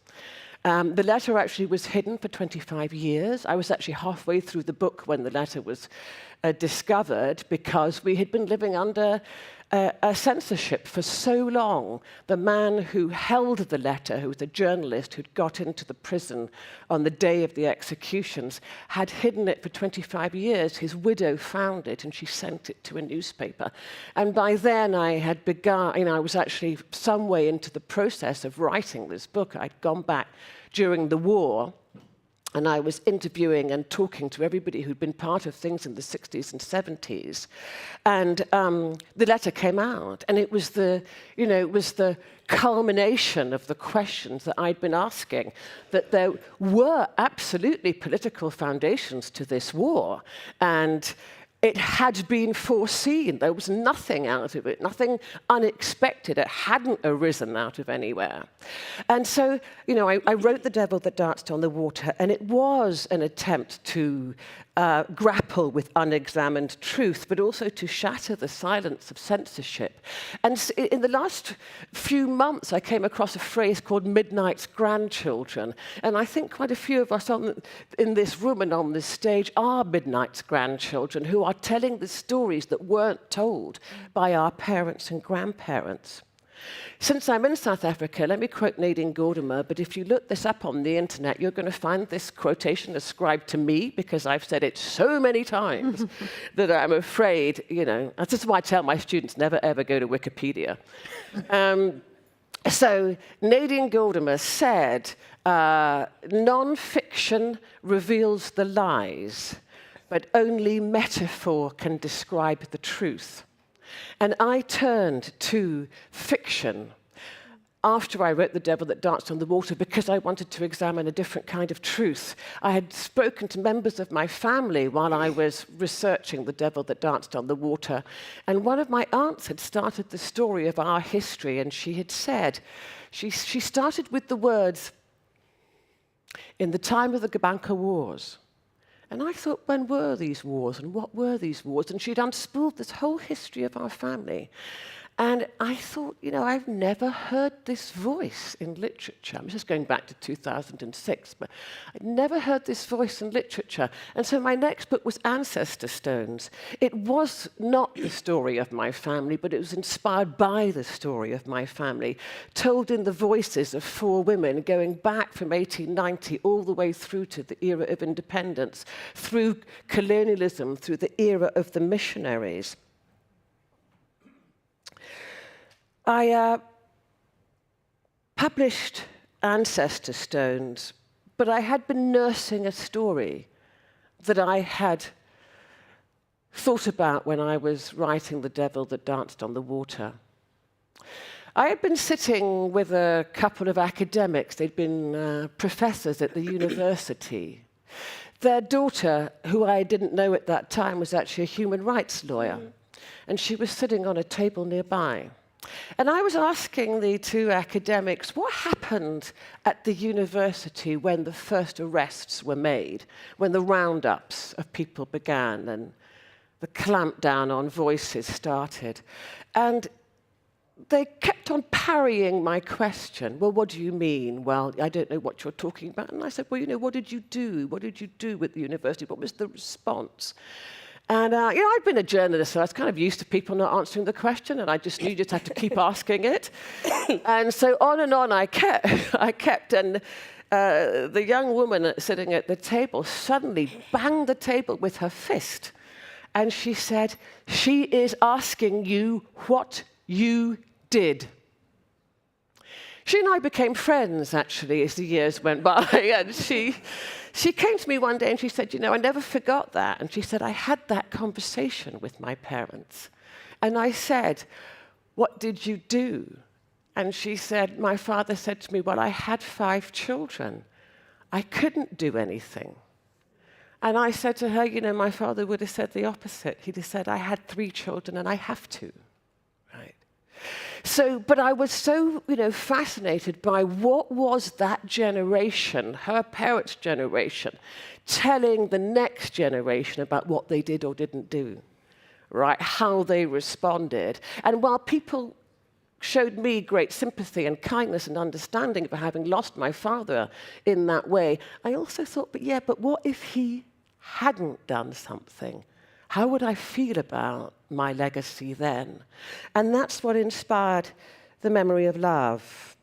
The letter actually was hidden for 25 years. I was actually halfway through the book when the letter was discovered, because we had been living under a censorship for so long. The man who held the letter, who was a journalist who'd got into the prison on the day of the executions, had hidden it for 25 years. His widow found it, and she sent it to a newspaper. And by then I had begun, I was actually some way into the process of writing this book. I'd gone back during the war, and I was interviewing and talking to everybody who'd been part of things in the 60s and 70s. And the letter came out, and it was the culmination of the questions that I'd been asking, that there were absolutely political foundations to this war, and it had been foreseen. There was nothing out of it, nothing unexpected. It hadn't arisen out of anywhere. And so, I wrote The Devil That Danced on the Water, and it was an attempt to grapple with unexamined truth, but also to shatter the silence of censorship. And in the last few months, I came across a phrase called midnight's grandchildren. And I think quite a few of us in this room and on this stage are midnight's grandchildren who are telling the stories that weren't told by our parents and grandparents. Since I'm in South Africa, let me quote Nadine Gordimer, but if you look this up on the internet, you're going to find this quotation ascribed to me, because I've said it so many times that I'm afraid, this is why I tell my students never ever go to Wikipedia. So Nadine Gordimer said, non-fiction reveals the lies, but only metaphor can describe the truth. And I turned to fiction. after I wrote The Devil That Danced on the Water, because I wanted to examine a different kind of truth. I had spoken to members of my family while I was researching The Devil That Danced on the Water, and one of my aunts had started the story of our history, and she had said, she started with the words, "In the time of the Gappah Wars." And I thought, when were these wars and what were these wars? And she'd unspooled this whole history of our family. And I thought, you know, I've never heard this voice in literature. I'm just going back to 2006, but I'd never heard this voice in literature. And so my next book was Ancestor Stones. It was not the story of my family, but it was inspired by the story of my family, told in the voices of 4 women going back from 1890 all the way through to the era of independence, through colonialism, through the era of the missionaries. I published Ancestor Stones, but I had been nursing a story that I had thought about when I was writing The Devil That Danced on the Water. I had been sitting with a couple of academics. They'd been professors at the university. Their daughter, who I didn't know at that time, was actually a human rights lawyer, and she was sitting on a table nearby. And I was asking the 2 academics, what happened at the university when the first arrests were made, when the roundups of people began and the clampdown on voices started? And they kept on parrying my question. Well, what do you mean? Well, I don't know what you're talking about. And I said, well, you know, what did you do? What did you do with the university? What was the response? And, you know, I'd been a journalist, so I was kind of used to people not answering the question, and I just knew you just had to keep asking it. And so on and on I kept, and the young woman sitting at the table suddenly banged the table with her fist. And she said, she is asking you what you did. She and I became friends, actually, as the years went by, and she came to me one day and she said, you know, I never forgot that. And she said, I had that conversation with my parents. And I said, what did you do? And she said, my father said to me, well, I had 5 children. I couldn't do anything. And I said to her, you know, my father would have said the opposite. He'd have said, I had 3 children and I have to. So, but I was so, you know, fascinated by what was that generation, her parents' generation, telling the next generation about what they did or didn't do, right? How they responded. And while people showed me great sympathy and kindness and understanding for having lost my father in that way, I also thought, but what if he hadn't done something? How would I feel about my legacy then? And that's what inspired The Memory of Love.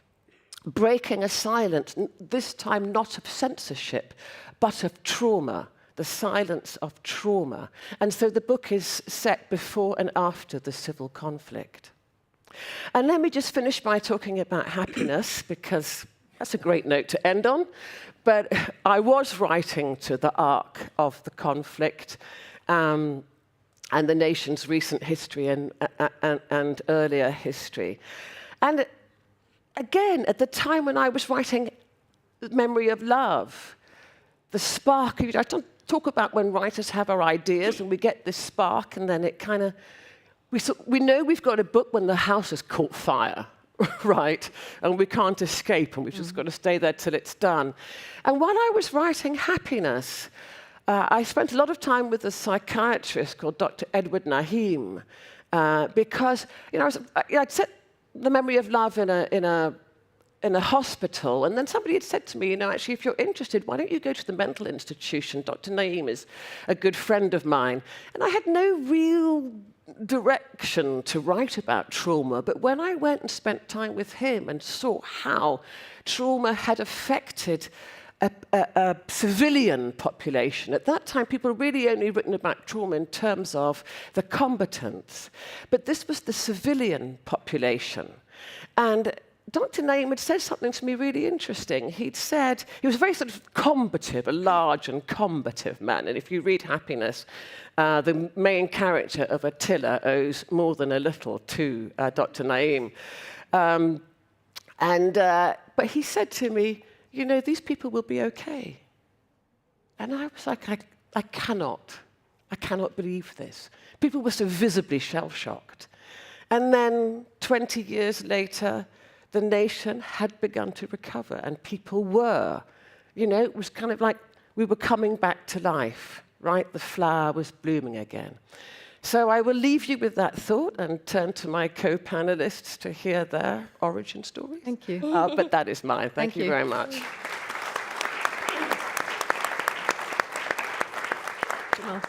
Breaking a silence, this time not of censorship, but of trauma, the silence of trauma. And so the book is set before and after the civil conflict. And let me just finish by talking about happiness, because that's a great note to end on. But I was writing to the arc of the conflict, and the nation's recent history and earlier history. And again, at the time when I was writing The Memory of Love, the spark, I don't talk about when writers have our ideas and we get this spark and then it kind of, we know we've got a book when the house has caught fire, right? And we can't escape and we've just got to stay there till it's done. And while I was writing Happiness, I spent a lot of time with a psychiatrist called Dr. Edward Naheem, because, you know, I'd set The Memory of Love in a hospital, and then somebody had said to me, you know, actually, if you're interested, why don't you go to the mental institution? Dr. Naheem is a good friend of mine. And I had no real direction to write about trauma, but when I went and spent time with him and saw how trauma had affected a civilian population. At that time, people had really only written about trauma in terms of the combatants. But this was the civilian population. And Dr. Naeem had said something to me really interesting. He'd said, he was very sort of combative, a large and combative man. And if you read Happiness, the main character of Attila owes more than a little to Dr. Naeem. But he said to me, you know, these people will be okay. And I was like, I cannot believe this. People were so visibly shell-shocked. And then 20 years later, the nation had begun to recover, and people were. You know, it was kind of like we were coming back to life, right? The flower was blooming again. So I will leave you with that thought and turn to my co-panelists to hear their origin stories. Thank you. But that is mine. Thank you very much. Jamal.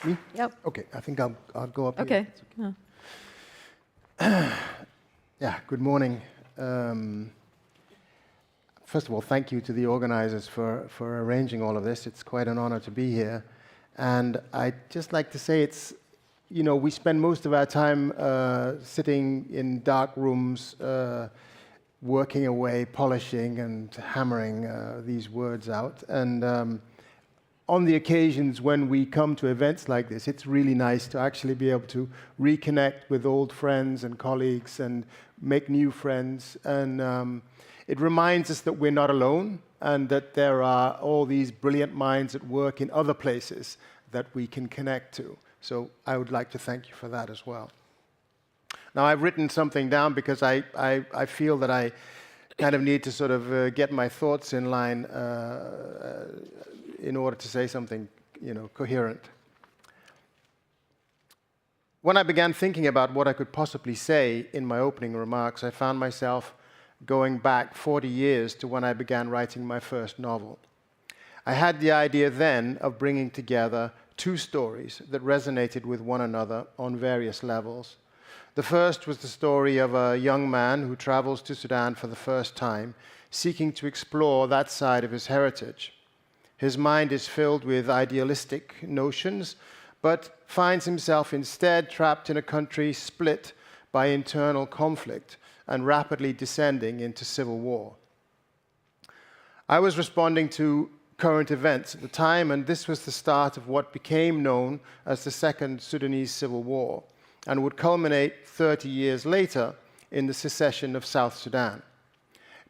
Me? Yep. Okay, I think I'll go up Okay. here. Yeah. Yeah, good morning. First of all, thank you to the organizers for arranging all of this. It's quite an honor to be here. And I'd just like to say it's, you know, we spend most of our time sitting in dark rooms, working away, polishing and hammering these words out. And on the occasions when we come to events like this, it's really nice to actually be able to reconnect with old friends and colleagues and make new friends. And it reminds us that we're not alone and that there are all these brilliant minds at work in other places that we can connect to. So I would like to thank you for that as well. Now, I've written something down because I feel that I kind of need to sort of get my thoughts in line in order to say something, you know, coherent. When I began thinking about what I could possibly say in my opening remarks, I found myself going back 40 years to when I began writing my first novel. I had the idea then of bringing together two stories that resonated with one another on various levels. The first was the story of a young man who travels to Sudan for the first time, seeking to explore that side of his heritage. His mind is filled with idealistic notions, but finds himself instead trapped in a country split by internal conflict and rapidly descending into civil war. I was responding to current events at the time, and this was the start of what became known as the Second Sudanese Civil War, and would culminate 30 years later in the secession of South Sudan.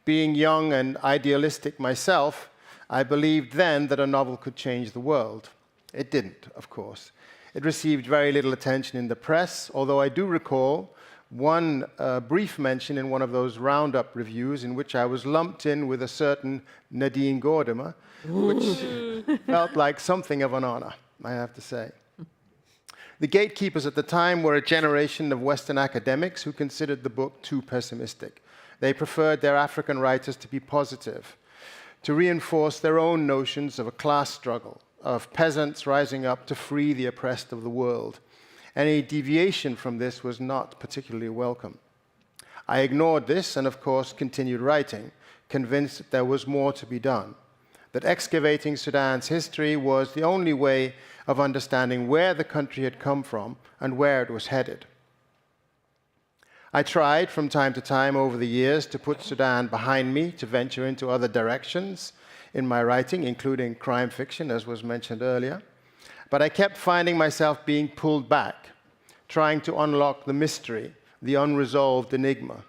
Being young and idealistic myself, I believed then that a novel could change the world. It didn't, of course. It received very little attention in the press, although I do recall one brief mention in one of those roundup reviews in which I was lumped in with a certain Nadine Gordimer, which felt like something of an honor, I have to say. The gatekeepers at the time were a generation of Western academics who considered the book too pessimistic. They preferred their African writers to be positive, to reinforce their own notions of a class struggle, of peasants rising up to free the oppressed of the world. Any deviation from this was not particularly welcome. I ignored this and, of course, continued writing, convinced that there was more to be done, that excavating Sudan's history was the only way of understanding where the country had come from and where it was headed. I tried from time to time over the years to put Sudan behind me, to venture into other directions in my writing, including crime fiction, as was mentioned earlier. But I kept finding myself being pulled back, trying to unlock the mystery, the unresolved enigma.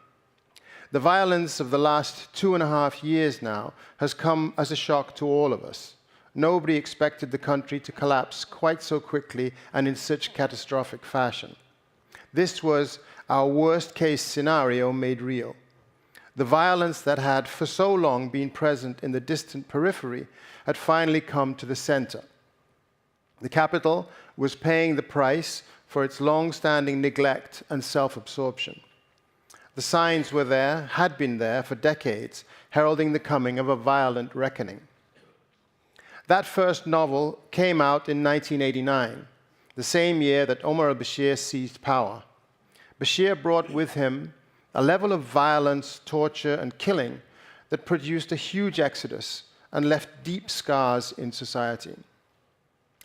The violence of the last 2.5 years now has come as a shock to all of us. Nobody expected the country to collapse quite so quickly and in such catastrophic fashion. This was our worst-case scenario made real. The violence that had for so long been present in the distant periphery had finally come to the center. The capital was paying the price for its long-standing neglect and self-absorption. The signs were there, had been there for decades, heralding the coming of a violent reckoning. That first novel came out in 1989, the same year that Omar al-Bashir seized power. Bashir brought with him a level of violence, torture, and killing that produced a huge exodus and left deep scars in society.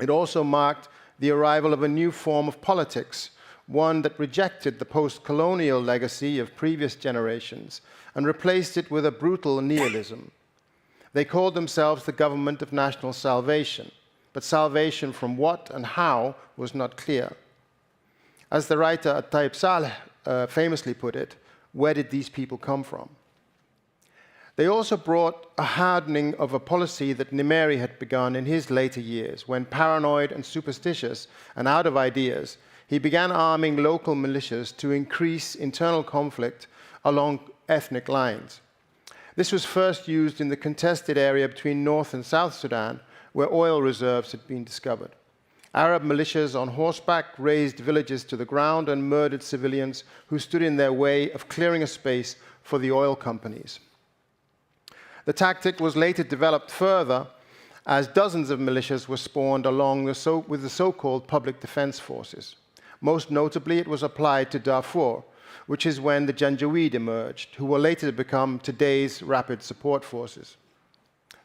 It also marked the arrival of a new form of politics, one that rejected the post-colonial legacy of previous generations and replaced it with a brutal nihilism. They called themselves the Government of National Salvation, but salvation from what and how was not clear. As the writer Taib Saleh famously put it, where did these people come from? They also brought a hardening of a policy that Nimeri had begun in his later years, when paranoid and superstitious and out of ideas, he began arming local militias to increase internal conflict along ethnic lines. This was first used in the contested area between North and South Sudan, where oil reserves had been discovered. Arab militias on horseback razed villages to the ground and murdered civilians who stood in their way of clearing a space for the oil companies. The tactic was later developed further as dozens of militias were spawned along with the so-called public defense forces. Most notably, it was applied to Darfur, which is when the Janjaweed emerged, who will later become today's rapid support forces.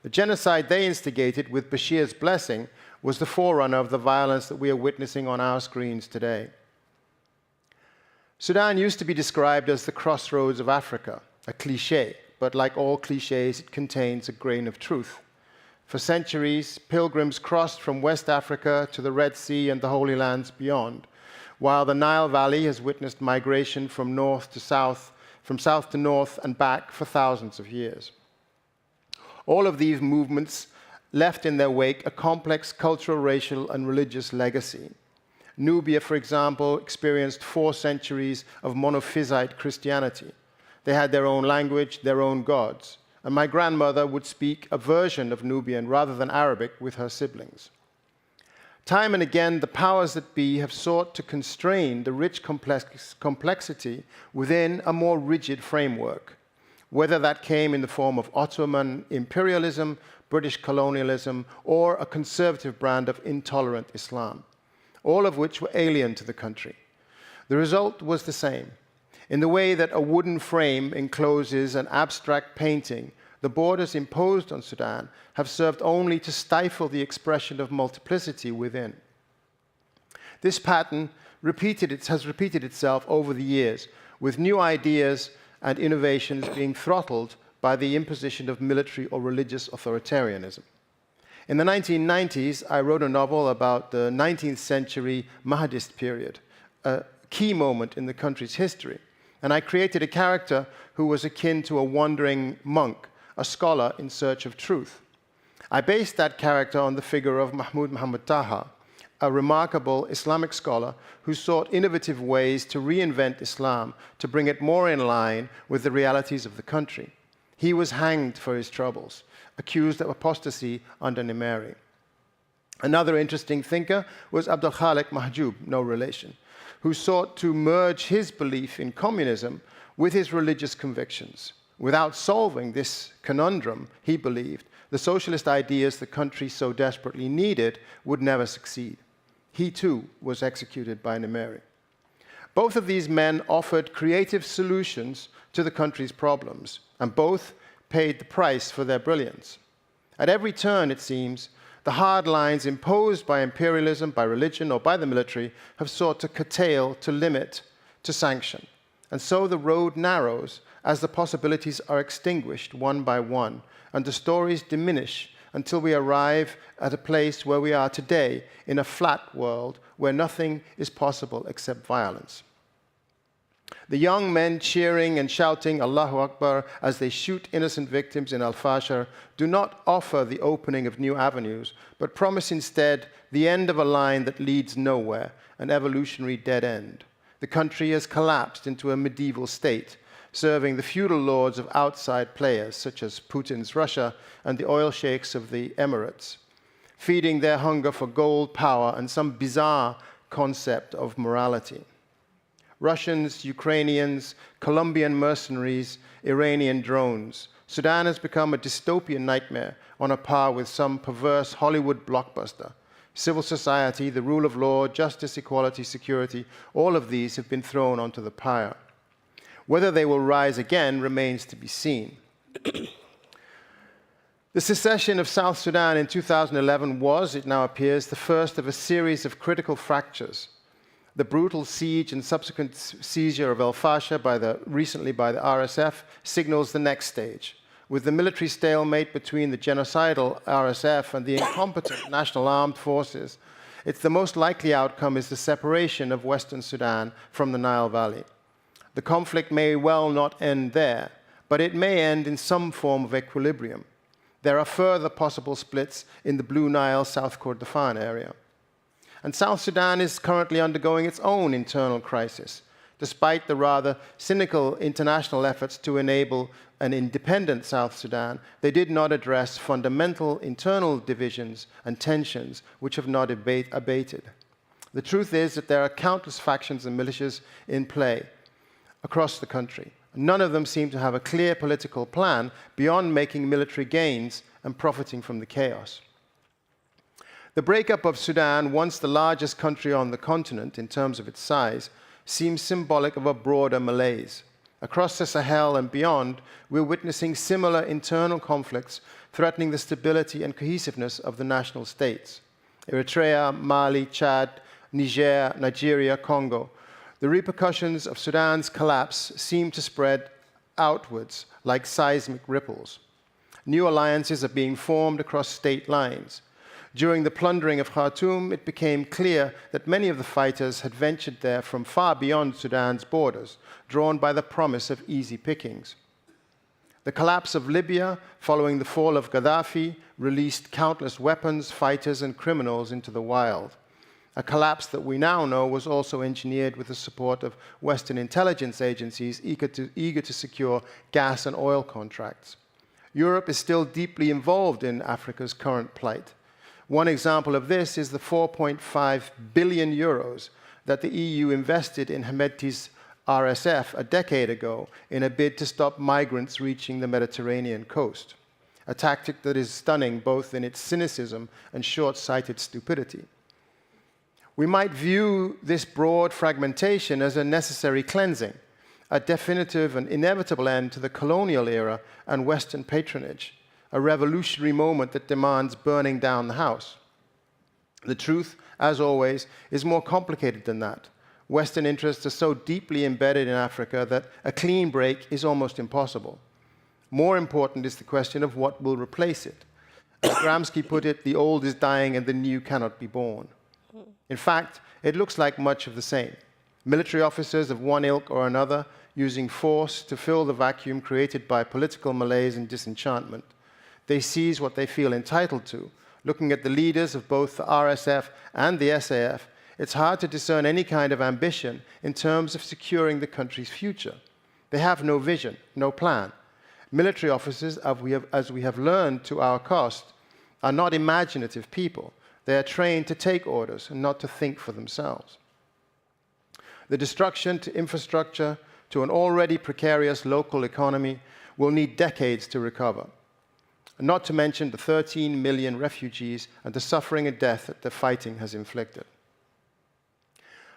The genocide they instigated with Bashir's blessing was the forerunner of the violence that we are witnessing on our screens today. Sudan used to be described as the crossroads of Africa, a cliché, but like all clichés, it contains a grain of truth. For centuries, pilgrims crossed from West Africa to the Red Sea and the Holy Lands beyond, while the Nile Valley has witnessed migration from north to south, from south to north and back for thousands of years. All of these movements left in their wake a complex cultural, racial, and religious legacy. Nubia, for example, experienced 4 centuries of monophysite Christianity. They had their own language, their own gods, and my grandmother would speak a version of Nubian rather than Arabic with her siblings. Time and again, the powers that be have sought to constrain the rich complexity within a more rigid framework, whether that came in the form of Ottoman imperialism, British colonialism, or a conservative brand of intolerant Islam, all of which were alien to the country. The result was the same. In the way that a wooden frame encloses an abstract painting, the borders imposed on Sudan have served only to stifle the expression of multiplicity within. This pattern has repeated itself over the years, with new ideas and innovations being throttled by the imposition of military or religious authoritarianism. In the 1990s, I wrote a novel about the 19th century Mahdist period, a key moment in the country's history. And I created a character who was akin to a wandering monk, a scholar in search of truth. I based that character on the figure of Mahmoud Muhammad Taha, a remarkable Islamic scholar who sought innovative ways to reinvent Islam to bring it more in line with the realities of the country. He was hanged for his troubles, accused of apostasy under Nimeri. Another interesting thinker was Abdul Khalik Mahjoub, no relation, who sought to merge his belief in communism with his religious convictions. Without solving this conundrum, he believed, the socialist ideas the country so desperately needed would never succeed. He too was executed by Nimeri. Both of these men offered creative solutions to the country's problems, and both paid the price for their brilliance. At every turn, it seems, the hard lines imposed by imperialism, by religion, or by the military have sought to curtail, to limit, to sanction. And so the road narrows as the possibilities are extinguished one by one, and the stories diminish until we arrive at a place where we are today, in a flat world where nothing is possible except violence. The young men cheering and shouting Allahu Akbar as they shoot innocent victims in Al-Fashir do not offer the opening of new avenues, but promise instead the end of a line that leads nowhere, an evolutionary dead end. The country has collapsed into a medieval state, serving the feudal lords of outside players, such as Putin's Russia and the oil sheikhs of the Emirates, feeding their hunger for gold, power, and some bizarre concept of morality. Russians, Ukrainians, Colombian mercenaries, Iranian drones. Sudan has become a dystopian nightmare on a par with some perverse Hollywood blockbuster. Civil society, the rule of law, justice, equality, security, all of these have been thrown onto the pyre. Whether they will rise again remains to be seen. The secession of South Sudan in 2011 was, it now appears, the first of a series of critical fractures. The brutal siege and subsequent seizure of Al-Fashir recently by the RSF signals the next stage. With the military stalemate between the genocidal RSF and the incompetent National Armed Forces, the most likely outcome is the separation of Western Sudan from the Nile Valley. The conflict may well not end there, but it may end in some form of equilibrium. There are further possible splits in the Blue Nile, South Kordofan area. And South Sudan is currently undergoing its own internal crisis. Despite the rather cynical international efforts to enable an independent South Sudan, they did not address fundamental internal divisions and tensions which have not abated. The truth is that there are countless factions and militias in play across the country. None of them seem to have a clear political plan beyond making military gains and profiting from the chaos. The breakup of Sudan, once the largest country on the continent in terms of its size, seems symbolic of a broader malaise. Across the Sahel and beyond, we're witnessing similar internal conflicts threatening the stability and cohesiveness of the national states. Eritrea, Mali, Chad, Niger, Nigeria, Congo. The repercussions of Sudan's collapse seem to spread outwards like seismic ripples. New alliances are being formed across state lines. During the plundering of Khartoum, it became clear that many of the fighters had ventured there from far beyond Sudan's borders, drawn by the promise of easy pickings. The collapse of Libya, following the fall of Gaddafi, released countless weapons, fighters, and criminals into the wild. A collapse that we now know was also engineered with the support of Western intelligence agencies eager to secure gas and oil contracts. Europe is still deeply involved in Africa's current plight. One example of this is the 4.5 billion euros that the EU invested in Hemedti's RSF a decade ago in a bid to stop migrants reaching the Mediterranean coast, a tactic that is stunning both in its cynicism and short-sighted stupidity. We might view this broad fragmentation as a necessary cleansing, a definitive and inevitable end to the colonial era and Western patronage, a revolutionary moment that demands burning down the house. The truth, as always, is more complicated than that. Western interests are so deeply embedded in Africa that a clean break is almost impossible. More important is the question of what will replace it. As Gramsci put it, the old is dying and the new cannot be born. In fact, it looks like much of the same. Military officers of one ilk or another using force to fill the vacuum created by political malaise and disenchantment. They seize what they feel entitled to. Looking at the leaders of both the RSF and the SAF, it's hard to discern any kind of ambition in terms of securing the country's future. They have no vision, no plan. Military officers, as we have learned to our cost, are not imaginative people. They are trained to take orders and not to think for themselves. The destruction to infrastructure, to an already precarious local economy, will need decades to recover. Not to mention the 13 million refugees and the suffering and death that the fighting has inflicted.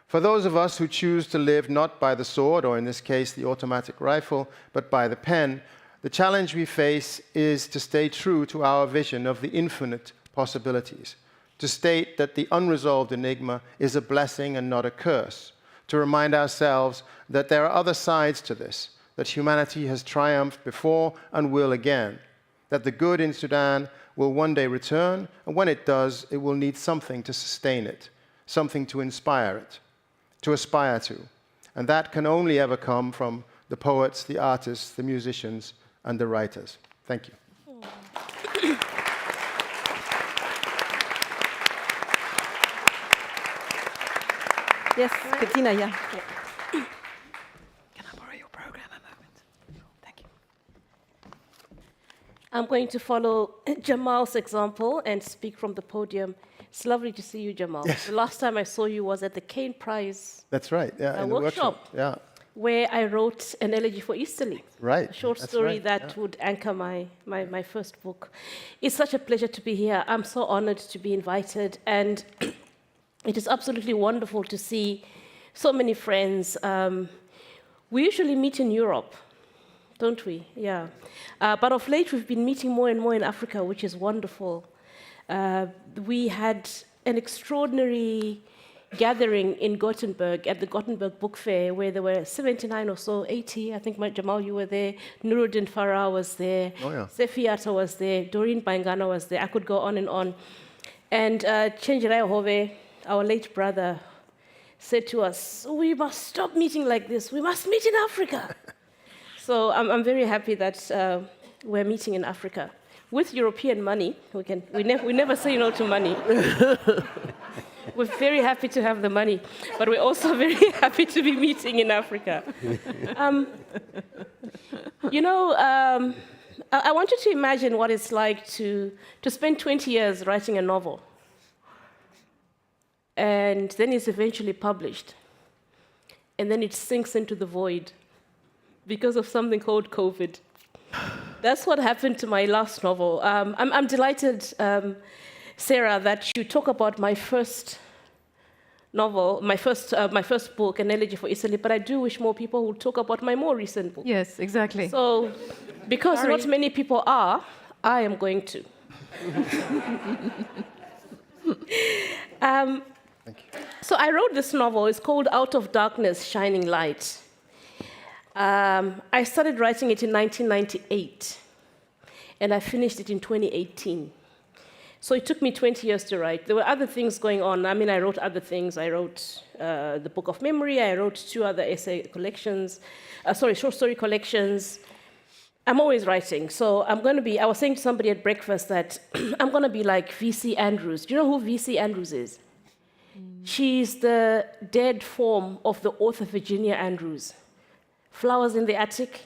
For those of us who choose to live not by the sword, or in this case the automatic rifle, but by the pen, the challenge we face is to stay true to our vision of the infinite possibilities, to state that the unresolved enigma is a blessing and not a curse, to remind ourselves that there are other sides to this, that humanity has triumphed before and will again, that the good in Sudan will one day return, and when it does, it will need something to sustain it, something to inspire it, to aspire to. And that can only ever come from the poets, the artists, the musicians, and the writers. Thank you. Yes, Petina, yeah. Can I borrow your program a moment? Thank you. I'm going to follow Jamal's example and speak from the podium. It's lovely to see you, Jamal. Yes. The last time I saw you was at the Kane Prize That's right, yeah, in the workshop, yeah. where I wrote an elegy for Easterly. Right. A short That's story right, that yeah. would anchor my first book. It's such a pleasure to be here. I'm so honored to be invited, and it is absolutely wonderful to see so many friends. We usually meet in Europe, don't we? Yeah. But of late, we've been meeting more and more in Africa, which is wonderful. We had an extraordinary gathering in Gothenburg at the Gothenburg Book Fair, where there were 79 or so, 80. I think, Jamal, you were there. Nuruddin Farah was there. Oh, yeah. Sefiata was there. Doreen Bangana was there. I could go on. And Chenjirai Hove, our late brother, said to us, "We must stop meeting like this. We must meet in Africa." So I'm very happy that we're meeting in Africa. With European money, we never say no to money. We're very happy to have the money, but we're also very happy to be meeting in Africa. I want you to imagine what it's like to spend 20 years writing a novel, and then it's eventually published, and then it sinks into the void because of something called COVID. That's what happened to my last novel. I'm delighted, Sarah, that you talk about my first novel, my first book, An Elegy for Italy, but I do wish more people would talk about my more recent book. Yes, exactly. So, because not many people are, I am going to. Thank you. So I wrote this novel. It's called Out of Darkness, Shining Light. I started writing it in 1998, and I finished it in 2018. So it took me 20 years to write. There were other things going on. I mean, I wrote other things. I wrote the Book of Memory. I wrote 2 other essay collections, short story collections. I'm always writing. So I was saying to somebody at breakfast that I'm going to be like V.C. Andrews. Do you know who V.C. Andrews is? She's the dead form of the author Virginia Andrews. Flowers in the Attic.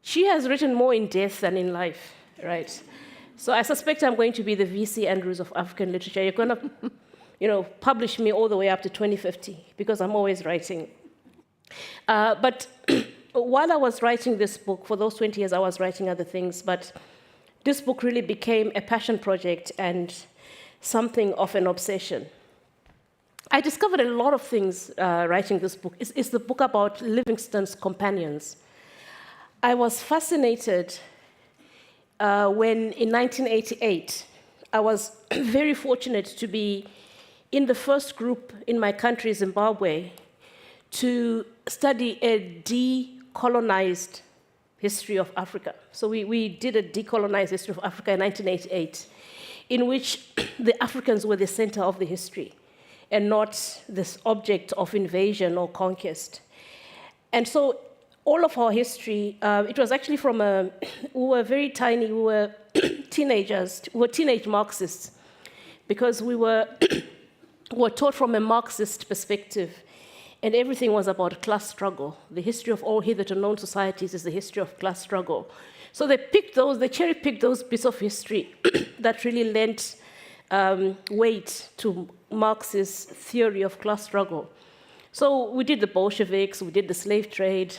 She has written more in death than in life, right? So I suspect I'm going to be the V.C. Andrews of African literature. You're going to, publish me all the way up to 2050 because I'm always writing. But while I was writing this book, for those 20 years, I was writing other things. But this book really became a passion project and something of an obsession. I discovered a lot of things writing this book. It's the book about Livingstone's companions. I was fascinated when, in 1988, I was very fortunate to be in the first group in my country, Zimbabwe, to study a decolonized history of Africa. So we did a decolonized history of Africa in 1988, in which the Africans were the center of the history and not this object of invasion or conquest. And so all of our history, it was actually we were very tiny, we were teenagers, we were teenage Marxists, because we were taught from a Marxist perspective, and everything was about class struggle. The history of all hitherto known societies is the history of class struggle. So they cherry-picked those bits of history that really lent weight to Marx's theory of class struggle. So we did the Bolsheviks, we did the slave trade.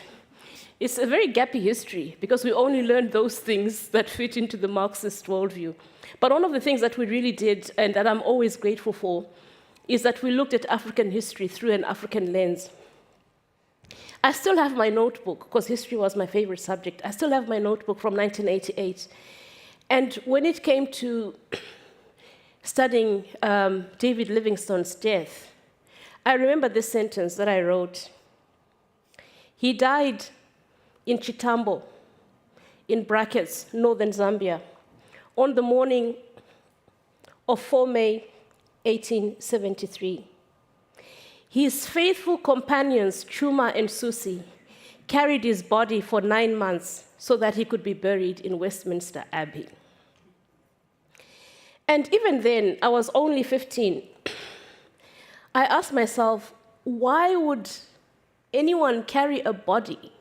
It's a very gappy history because we only learned those things that fit into the Marxist worldview. But one of the things that we really did, and that I'm always grateful for, is that we looked at African history through an African lens. I still have my notebook, because history was my favorite subject. I still have my notebook from 1988. And when it came to studying David Livingstone's death, I remember this sentence that I wrote. He died in Chitambo, in brackets, northern Zambia, on the morning of 4 May 1873. His faithful companions, Chuma and Susi, carried his body for 9 months so that he could be buried in Westminster Abbey. And even then, I was only 15. I asked myself, why would anyone carry a body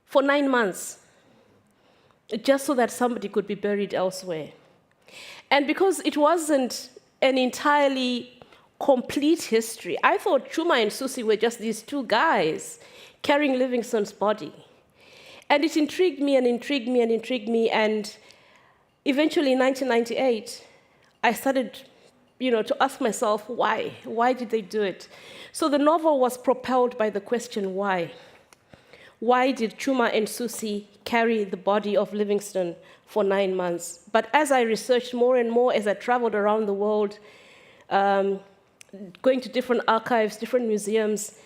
for 9 months just so that somebody could be buried elsewhere? And because it wasn't an entirely complete history, I thought Chuma and Susi were just these 2 guys carrying Livingstone's body. And it intrigued me and intrigued me and intrigued me, and eventually in 1998, I started to ask myself, why? Why did they do it? So the novel was propelled by the question, why? Why did Chuma and Susi carry the body of Livingstone for 9 months? But as I researched more and more, as I traveled around the world, going to different archives, different museums,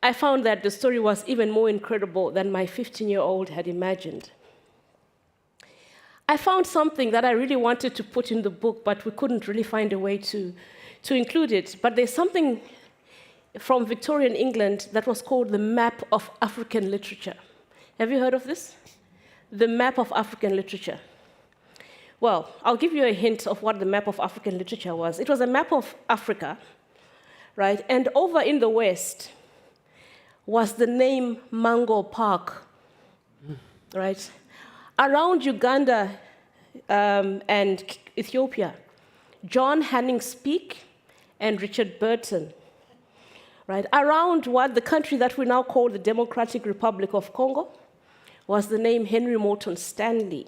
I found that the story was even more incredible than my 15-year-old had imagined. I found something that I really wanted to put in the book, but we couldn't really find a way to include it. But there's something from Victorian England that was called the Map of African Literature. Have you heard of this? The Map of African Literature. Well, I'll give you a hint of what the Map of African Literature was. It was a map of Africa, right? And over in the west was the name Mango Park, right? Around Uganda and Ethiopia, John Hanning's Peak and Richard Burton, right? Around what the country that we now call the Democratic Republic of Congo was the name Henry Morton Stanley.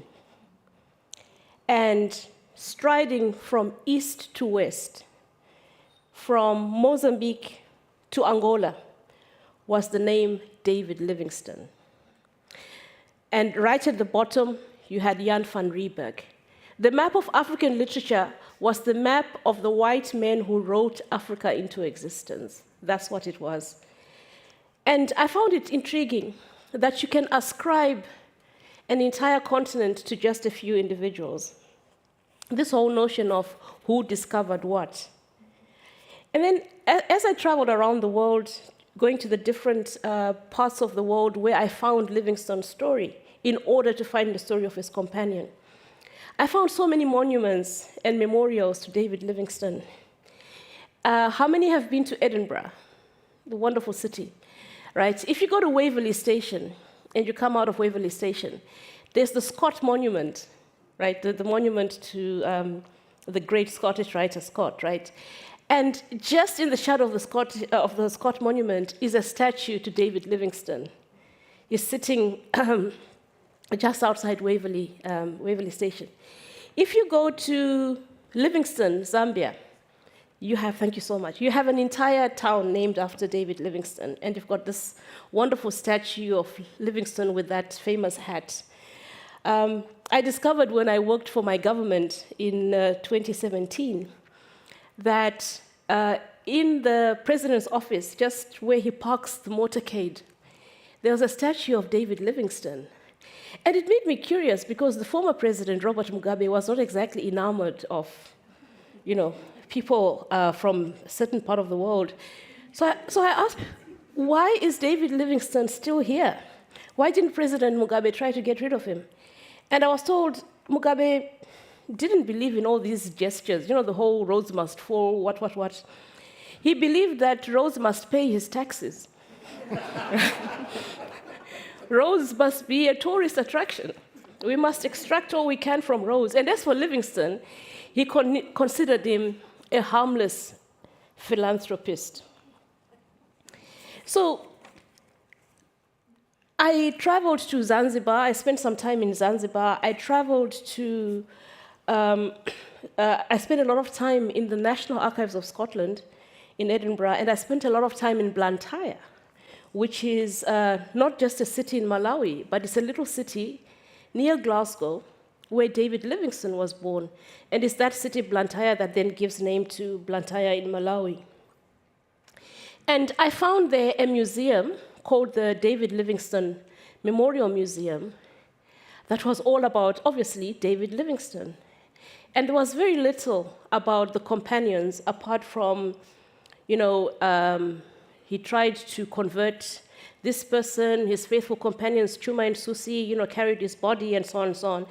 And striding from east to west, from Mozambique to Angola, was the name David Livingstone. And right at the bottom, you had Jan van Riebeeck. The map of African literature was the map of the white men who wrote Africa into existence. That's what it was. And I found it intriguing that you can ascribe an entire continent to just a few individuals. This whole notion of who discovered what. And then as I traveled around the world, going to the different parts of the world where I found Livingstone's story in order to find the story of his companion, I found so many monuments and memorials to David Livingstone. How many have been to Edinburgh, the wonderful city, right? If you go to Waverley Station and you come out of Waverley Station, there's the Scott Monument, right? The monument to the great Scottish writer Scott, right? And just in the shadow of the Scott Monument is a statue to David Livingstone. He's sitting just outside Waverley Station. If you go to Livingstone, Zambia, you have, thank you so much, you have an entire town named after David Livingstone, and you've got this wonderful statue of Livingstone with that famous hat. I discovered when I worked for my government in 2017 that in the president's office, just where he parks the motorcade, there was a statue of David Livingstone. And it made me curious because the former president, Robert Mugabe, was not exactly enamored of, people from a certain part of the world. So I asked, why is David Livingstone still here? Why didn't President Mugabe try to get rid of him? And I was told Mugabe didn't believe in all these gestures, the whole roads must fall, what. He believed that roads must pay his taxes. Roads must be a tourist attraction. We must extract all we can from roads. And as for Livingstone, he considered him a harmless philanthropist. So I traveled to Zanzibar. I spent some time in Zanzibar. I spent a lot of time in the National Archives of Scotland in Edinburgh, and I spent a lot of time in Blantyre, which is not just a city in Malawi, but it's a little city near Glasgow where David Livingstone was born. And it's that city, Blantyre, that then gives name to Blantyre in Malawi. And I found there a museum called the David Livingstone Memorial Museum that was all about, obviously, David Livingstone. And there was very little about the companions apart from, he tried to convert this person, his faithful companions, Chuma and Susi, carried his body and so on and so on.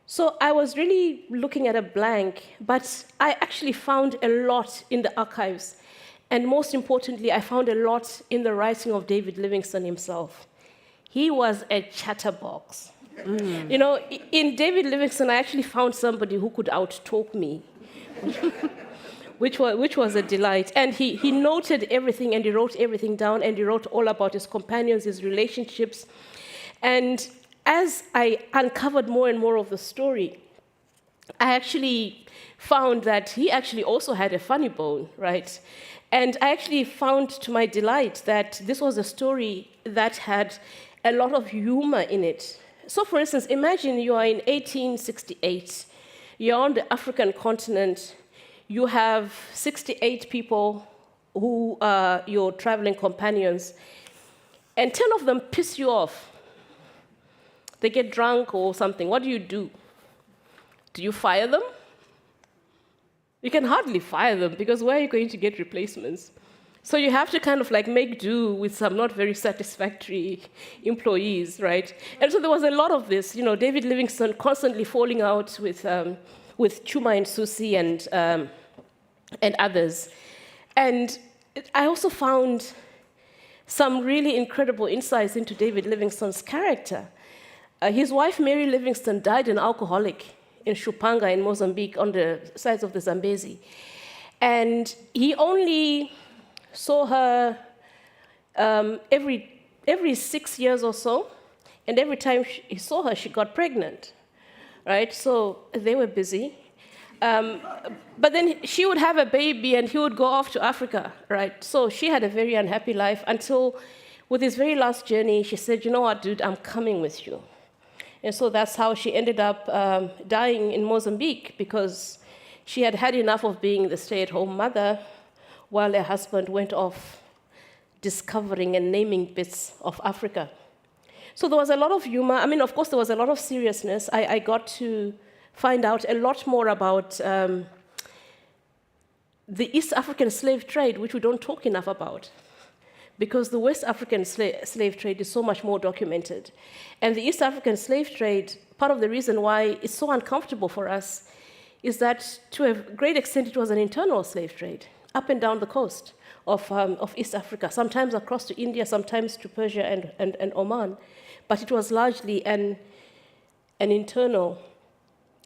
So I was really looking at a blank, but I actually found a lot in the archives. And most importantly, I found a lot in the writing of David Livingstone himself. He was a chatterbox. In David Livingstone, I actually found somebody who could out-talk me, which was a delight. And he noted everything, and he wrote everything down, and he wrote all about his companions, his relationships. And as I uncovered more and more of the story, I actually found that he actually also had a funny bone, right? And I actually found, to my delight, that this was a story that had a lot of humor in it. So, for instance, imagine you are in 1868. You're on the African continent. You have 68 people who are your traveling companions, and 10 of them piss you off. They get drunk or something. What do? Do you fire them? You can hardly fire them, because where are you going to get replacements? So you have to kind of like make do with some not very satisfactory employees, right? And so there was a lot of this, you know, David Livingstone constantly falling out with Chuma and Susi and others. And I also found some really incredible insights into David Livingstone's character. His wife, Mary Livingstone, died an alcoholic in Shupanga in Mozambique on the sides of the Zambezi. And he only saw her every 6 years or so, and every time he saw her, she got pregnant, right? So they were busy. But then she would have a baby and he would go off to Africa, right? So she had a very unhappy life until with his very last journey, she said, you know what, dude, I'm coming with you. And so that's how she ended up dying in Mozambique, because she had had enough of being the stay-at-home mother while her husband went off discovering and naming bits of Africa. So there was a lot of humor. I mean, of course, there was a lot of seriousness. I got to find out a lot more about the East African slave trade, which we don't talk enough about, because the West African slave trade is so much more documented. And the East African slave trade, part of the reason why it's so uncomfortable for us is that to a great extent it was an internal slave trade up and down the coast of East Africa, sometimes across to India, sometimes to Persia and Oman. But it was largely an internal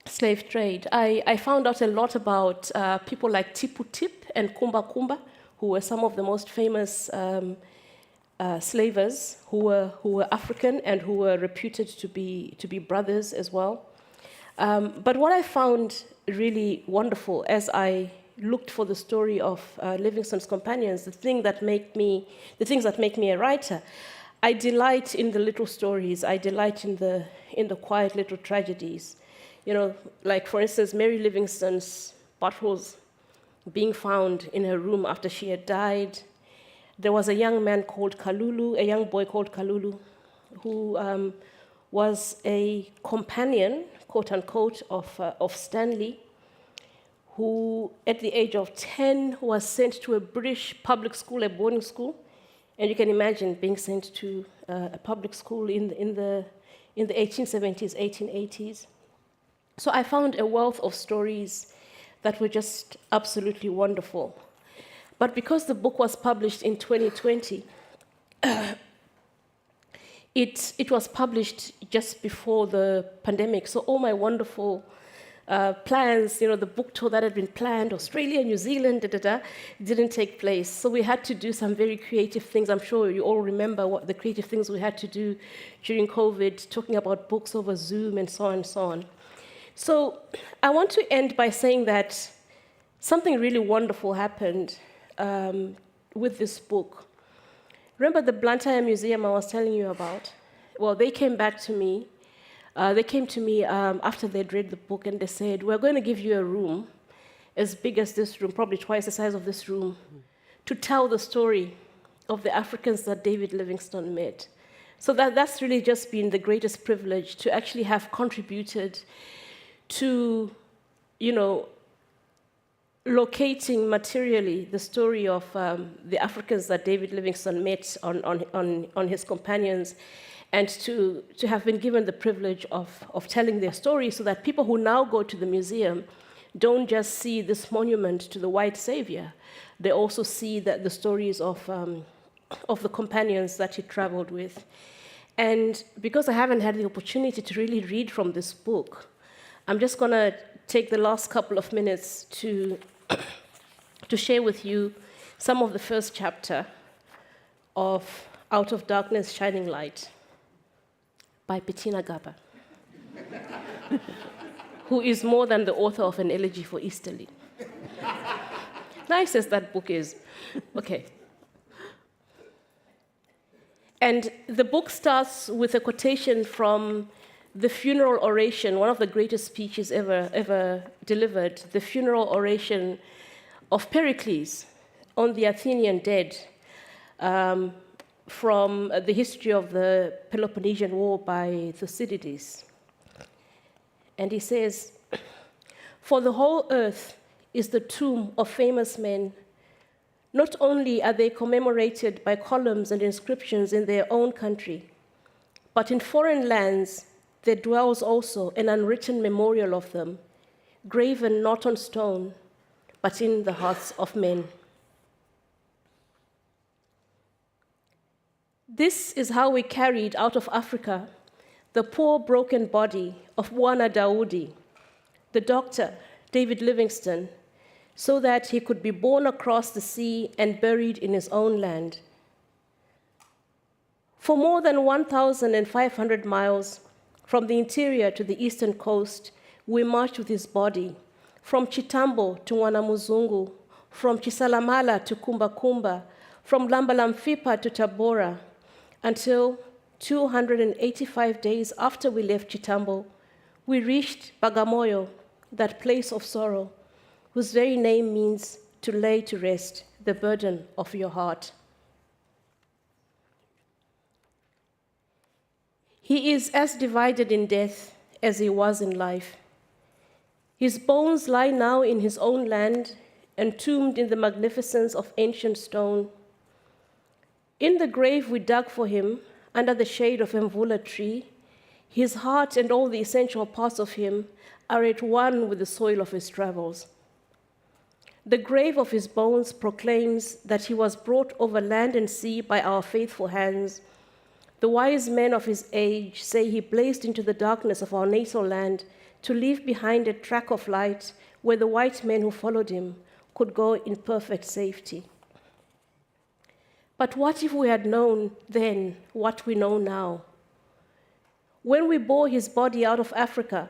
slave trade. I found out a lot about people like Tipu Tip and Kumba Kumba, who were some of the most famous slavers who were African and who were reputed to be brothers as well. But what I found really wonderful as I looked for the story of Livingstone's companions, the things that make me a writer, I delight in the little stories. I delight in the quiet little tragedies. You know, like for instance, Mary Livingstone's bottles being found in her room after she had died. There was a young man called Kalulu, a young boy called Kalulu, who was a companion, quote unquote, of Stanley, who at the age of 10 was sent to a British public school, a boarding school. And you can imagine being sent to a public school in the 1870s, 1880s. So I found a wealth of stories that were just absolutely wonderful. But because the book was published in 2020, it was published just before the pandemic. So all my wonderful plans, you know, the book tour that had been planned, Australia, New Zealand, didn't take place. So we had to do some very creative things. I'm sure you all remember what the creative things we had to do during COVID, talking about books over Zoom and so on and so on. So I want to end by saying that something really wonderful happened with this book. Remember the Blantyre Museum I was telling you about? Well, they came back to me. They came to me after they'd read the book, and they said, we're going to give you a room as big as this room, probably twice the size of this room, to tell the story of the Africans that David Livingstone met. So that's really just been the greatest privilege, to actually have contributed to, you know, locating materially the story of the Africans that David Livingstone met on his companions, and to have been given the privilege of telling their story, so that people who now go to the museum don't just see this monument to the white savior, they also see that the stories of the companions that he traveled with. And because I haven't had the opportunity to really read from this book, I'm just going to take the last couple of minutes to share with you some of the first chapter of Out of Darkness, Shining Light by Petina Gappah, who is more than the author of an elegy for Easterly. Nice as that book is. Okay. And the book starts with a quotation from the funeral oration, one of the greatest speeches ever delivered, the funeral oration of Pericles on the Athenian dead, from the history of the Peloponnesian War by Thucydides. And he says, "For the whole earth is the tomb of famous men, Not only are they commemorated by columns and inscriptions in their own country, but in foreign lands there dwells also an unwritten memorial of them, graven not on stone, but in the hearts of men. This is how we carried out of Africa the poor broken body of Bwana Daudi, the doctor, David Livingstone, so that he could be borne across the sea and buried in his own land. For more than 1,500 miles, from the interior to the eastern coast, we marched with his body, from Chitambo to Mwanamuzungu, from Chisalamala to Kumbakumba, from Lambalamfipa to Tabora, until 285 days after we left Chitambo, we reached Bagamoyo, that place of sorrow, whose very name means to lay to rest the burden of your heart. He is as divided in death as he was in life. His bones lie now in his own land, entombed in the magnificence of ancient stone. In the grave we dug for him, under the shade of Mvula tree, his heart and all the essential parts of him are at one with the soil of his travels. The grave of his bones proclaims that he was brought over land and sea by our faithful hands. The wise men of his age say he blazed into the darkness of our natal land to leave behind a track of light where the white men who followed him could go in perfect safety. But what if we had known then what we know now? When we bore his body out of Africa,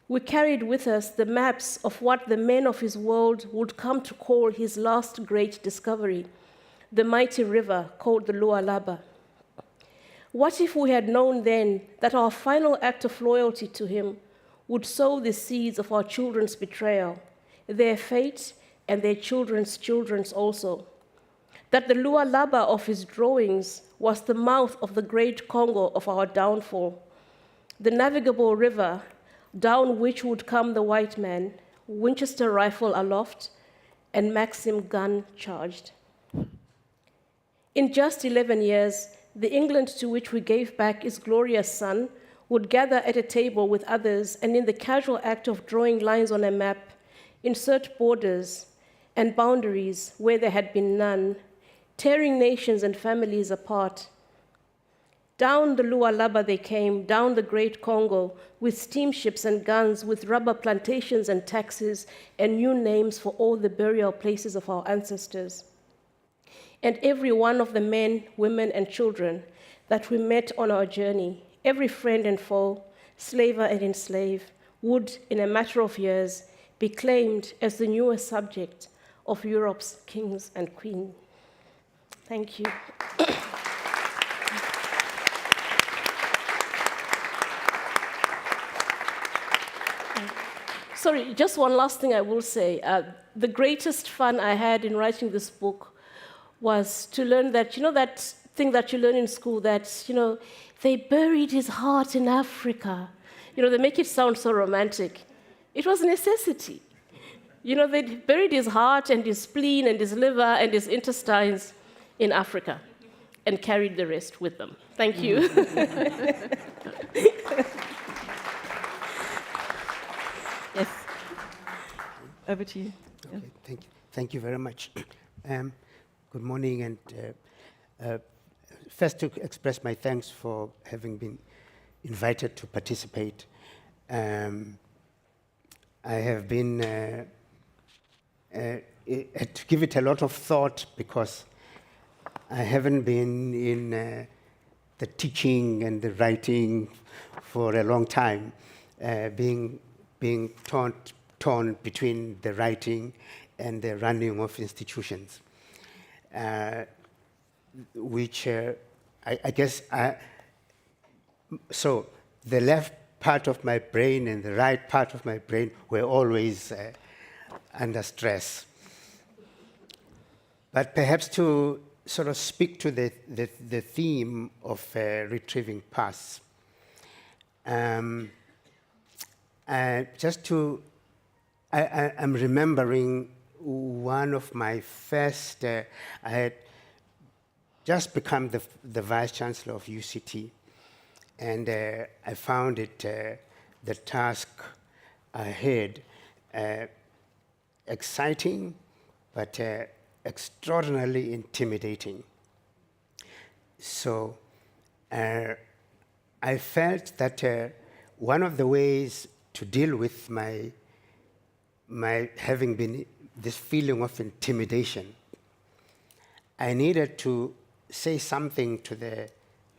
we carried with us the maps of what the men of his world would come to call his last great discovery, the mighty river called the Lualaba. What if we had known then that our final act of loyalty to him would sow the seeds of our children's betrayal, their fate, and their children's also? That the Lualaba of his drawings was the mouth of the great Congo of our downfall, the navigable river down which would come the white man, Winchester rifle aloft, and Maxim gun charged. In just 11 years, the England to which we gave back his glorious son would gather at a table with others and in the casual act of drawing lines on a map, insert borders and boundaries where there had been none, tearing nations and families apart. Down the Lualaba they came, down the great Congo, with steamships and guns, with rubber plantations and taxes, and new names for all the burial places of our ancestors. And every one of the men, women, and children that we met on our journey, every friend and foe, slaver and enslaved, would, in a matter of years, be claimed as the newest subject of Europe's kings and queens. Thank you. Sorry, just one last thing I will say. The greatest fun I had in writing this book was to learn that, that thing that you learn in school, that, they buried his heart in Africa. They make it sound so romantic. It was a necessity. They buried his heart and his spleen and his liver and his intestines in Africa and carried the rest with them. Thank you. Yes. Over to you. Okay, thank you. Thank you very much. Good morning, and first to express my thanks for having been invited to participate. I have been to give it a lot of thought because I haven't been in the teaching and the writing for a long time, being torn between the writing and the running of institutions, which I guess, so the left part of my brain and the right part of my brain were always under stress. But perhaps to sort of speak to the theme of retrieving past, I'm remembering one of my first, I had just become the Vice-Chancellor of UCT, and I found it, the task ahead, exciting, but extraordinarily intimidating. So I felt that one of the ways to deal with my having been this feeling of intimidation, I needed to say something to the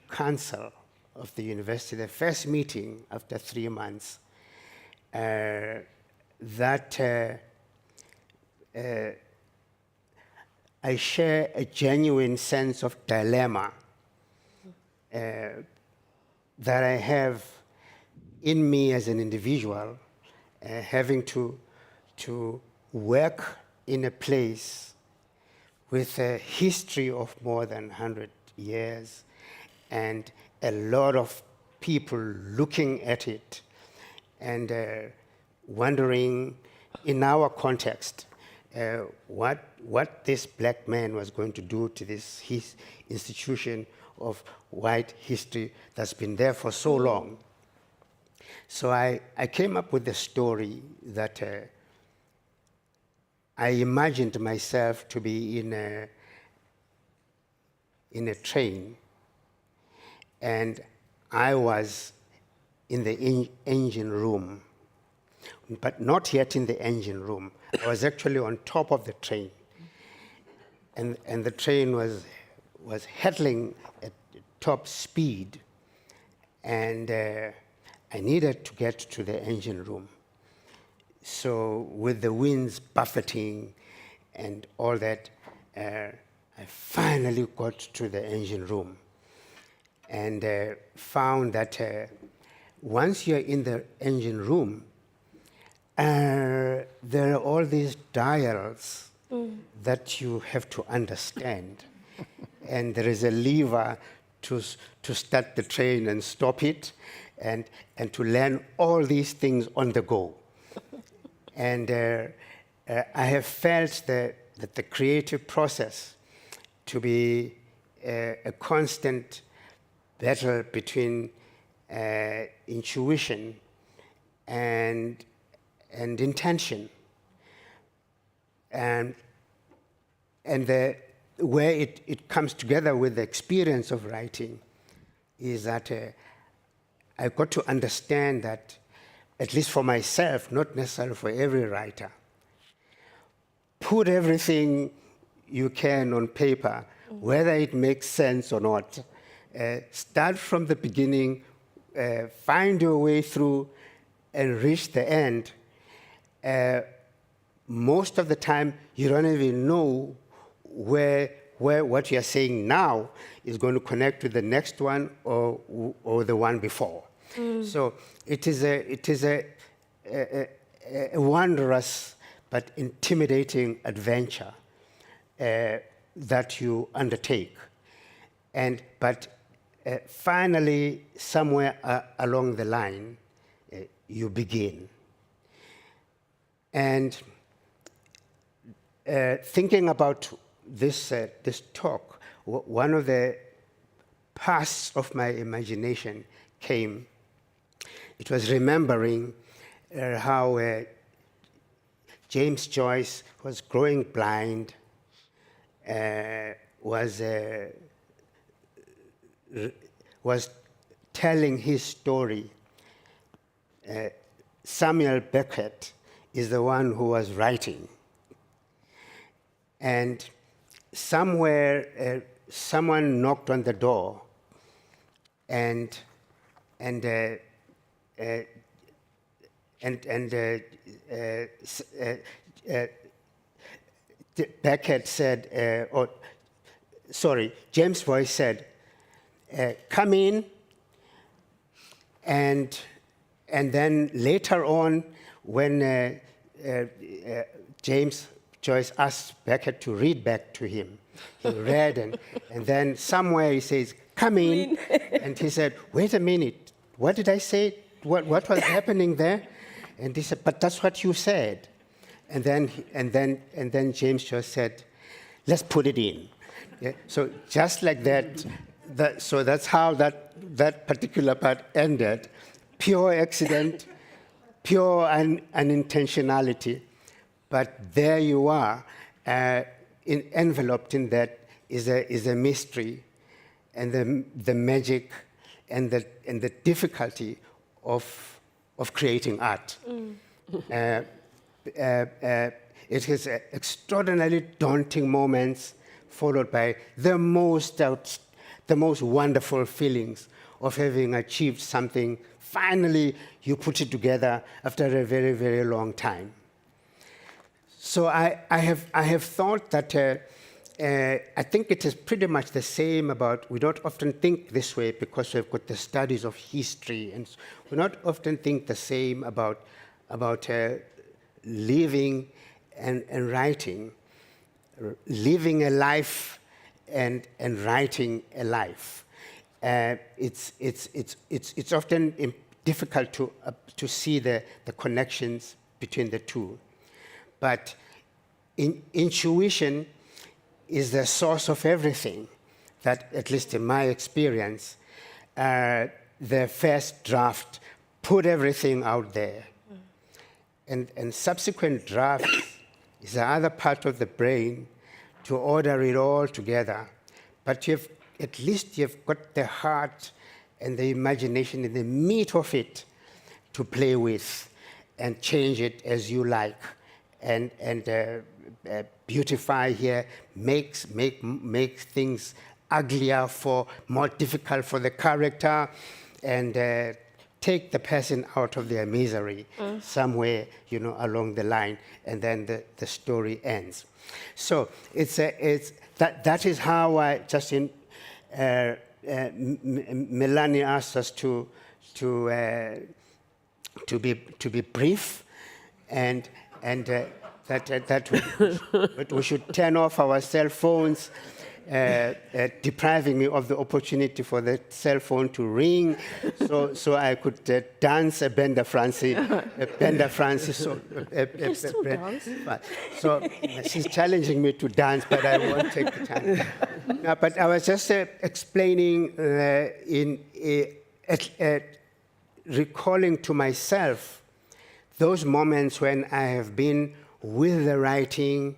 council of the university, the first meeting after 3 months, that I share a genuine sense of dilemma that I have in me as an individual, having to work in a place with a history of more than 100 years and a lot of people looking at it and wondering, in our context, what this black man was going to do to this his institution of white history that's been there for so long. So I came up with a story that I imagined myself to be in a train, and I was in the engine room, but not yet in the engine room. I was actually on top of the train, and the train was hurtling at top speed, and I needed to get to the engine room. So with the winds buffeting and all that, I finally got to the engine room and found that once you're in the engine room, there are all these dials that you have to understand. And there is a lever to start the train and stop it, and to learn all these things on the go. And I have felt that the creative process to be a constant battle between intuition and intention, and where it comes together with the experience of writing is that I got to understand that, at least for myself, not necessarily for every writer, put everything you can on paper, whether it makes sense or not. Start from the beginning, find your way through, and reach the end. Most of the time, you don't even know where what you're saying now is going to connect to the next one or the one before. So it is a wondrous but intimidating adventure that you undertake. But finally, somewhere along the line, you begin. And thinking about this talk, one of the paths of my imagination came. It was remembering how James Joyce was growing blind, was telling his story. Samuel Beckett is the one who was writing. And somewhere, someone knocked on the door, and Beckett said, James Joyce said, come in, and then later on, when James Joyce asked Beckett to read back to him, he read, and then somewhere he says, come in, and he said, wait a minute, what did I say? What was happening there? And he said, but that's what you said. And then James just said, let's put it in. Yeah? So just like that, so that's how that particular part ended. Pure accident, pure unintentionality. But there you are, enveloped in that is a mystery, and the magic, and the difficulty of creating art. It is extraordinarily daunting moments, followed by the most wonderful feelings of having achieved something. Finally, you put it together after a very, very long time. So I have thought that I think it is pretty much the same about, we don't often think this way because we've got the studies of history, and we don't often think the same about living and writing, living a life and writing a life. It's often difficult to see the connections between the two. But intuition is the source of everything. That, at least in my experience, the first draft put everything out there. And subsequent drafts is the other part of the brain to order it all together. But at least you've got the heart and the imagination and the meat of it to play with and change it as you like. And beautify here, make things uglier, more difficult for the character, and take the person out of their misery somewhere, along the line, and then the story ends. So that is how I just Melane asked us to be brief, and that we should turn off our cell phones, depriving me of the opportunity for the cell phone to ring, so I could dance a Benda Francis. So she's challenging me to dance, but I won't take the time. No, but I was just explaining, recalling to myself those moments when I have been with the writing,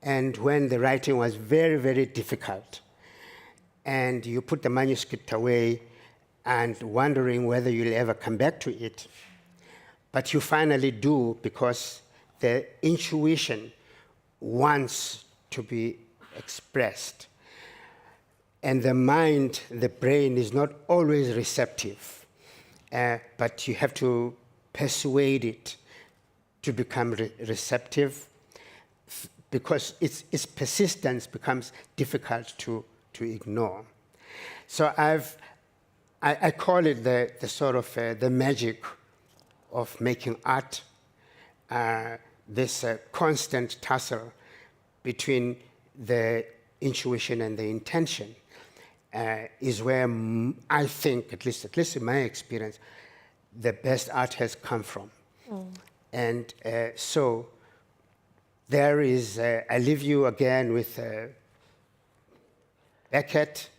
and when the writing was very, very difficult, and you put the manuscript away and wondering whether you'll ever come back to it. But you finally do, because the intuition wants to be expressed. And the mind, the brain, is not always receptive, but you have to persuade it to become receptive, because its persistence becomes difficult to ignore. So I call it the sort of the magic of making art, this constant tussle between the intuition and the intention is where I think, at least in my experience, the best art has come from. And so there is, I leave you again with Beckett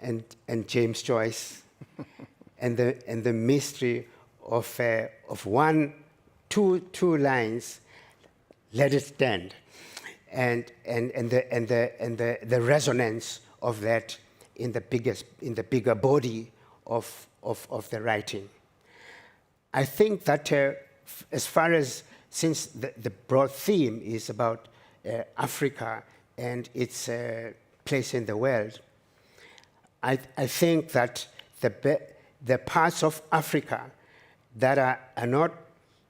and James Joyce, and the mystery of two lines, let it stand, and the resonance of that in the bigger body of the writing. I think that as far as, since the broad theme is about Africa and its place in the world, I think that the parts of Africa that are not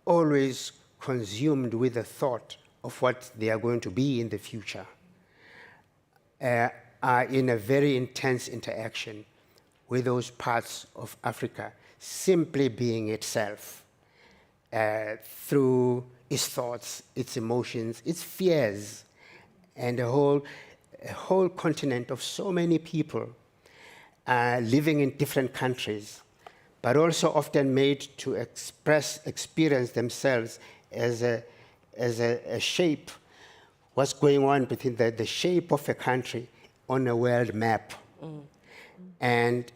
always consumed with the thought of what they are going to be in the future are in a very intense interaction with those parts of Africa simply being itself, through its thoughts, its emotions, its fears, and a whole continent of so many people living in different countries, but also often made to experience themselves as as a shape, what's going on between the shape of a country on a world map. And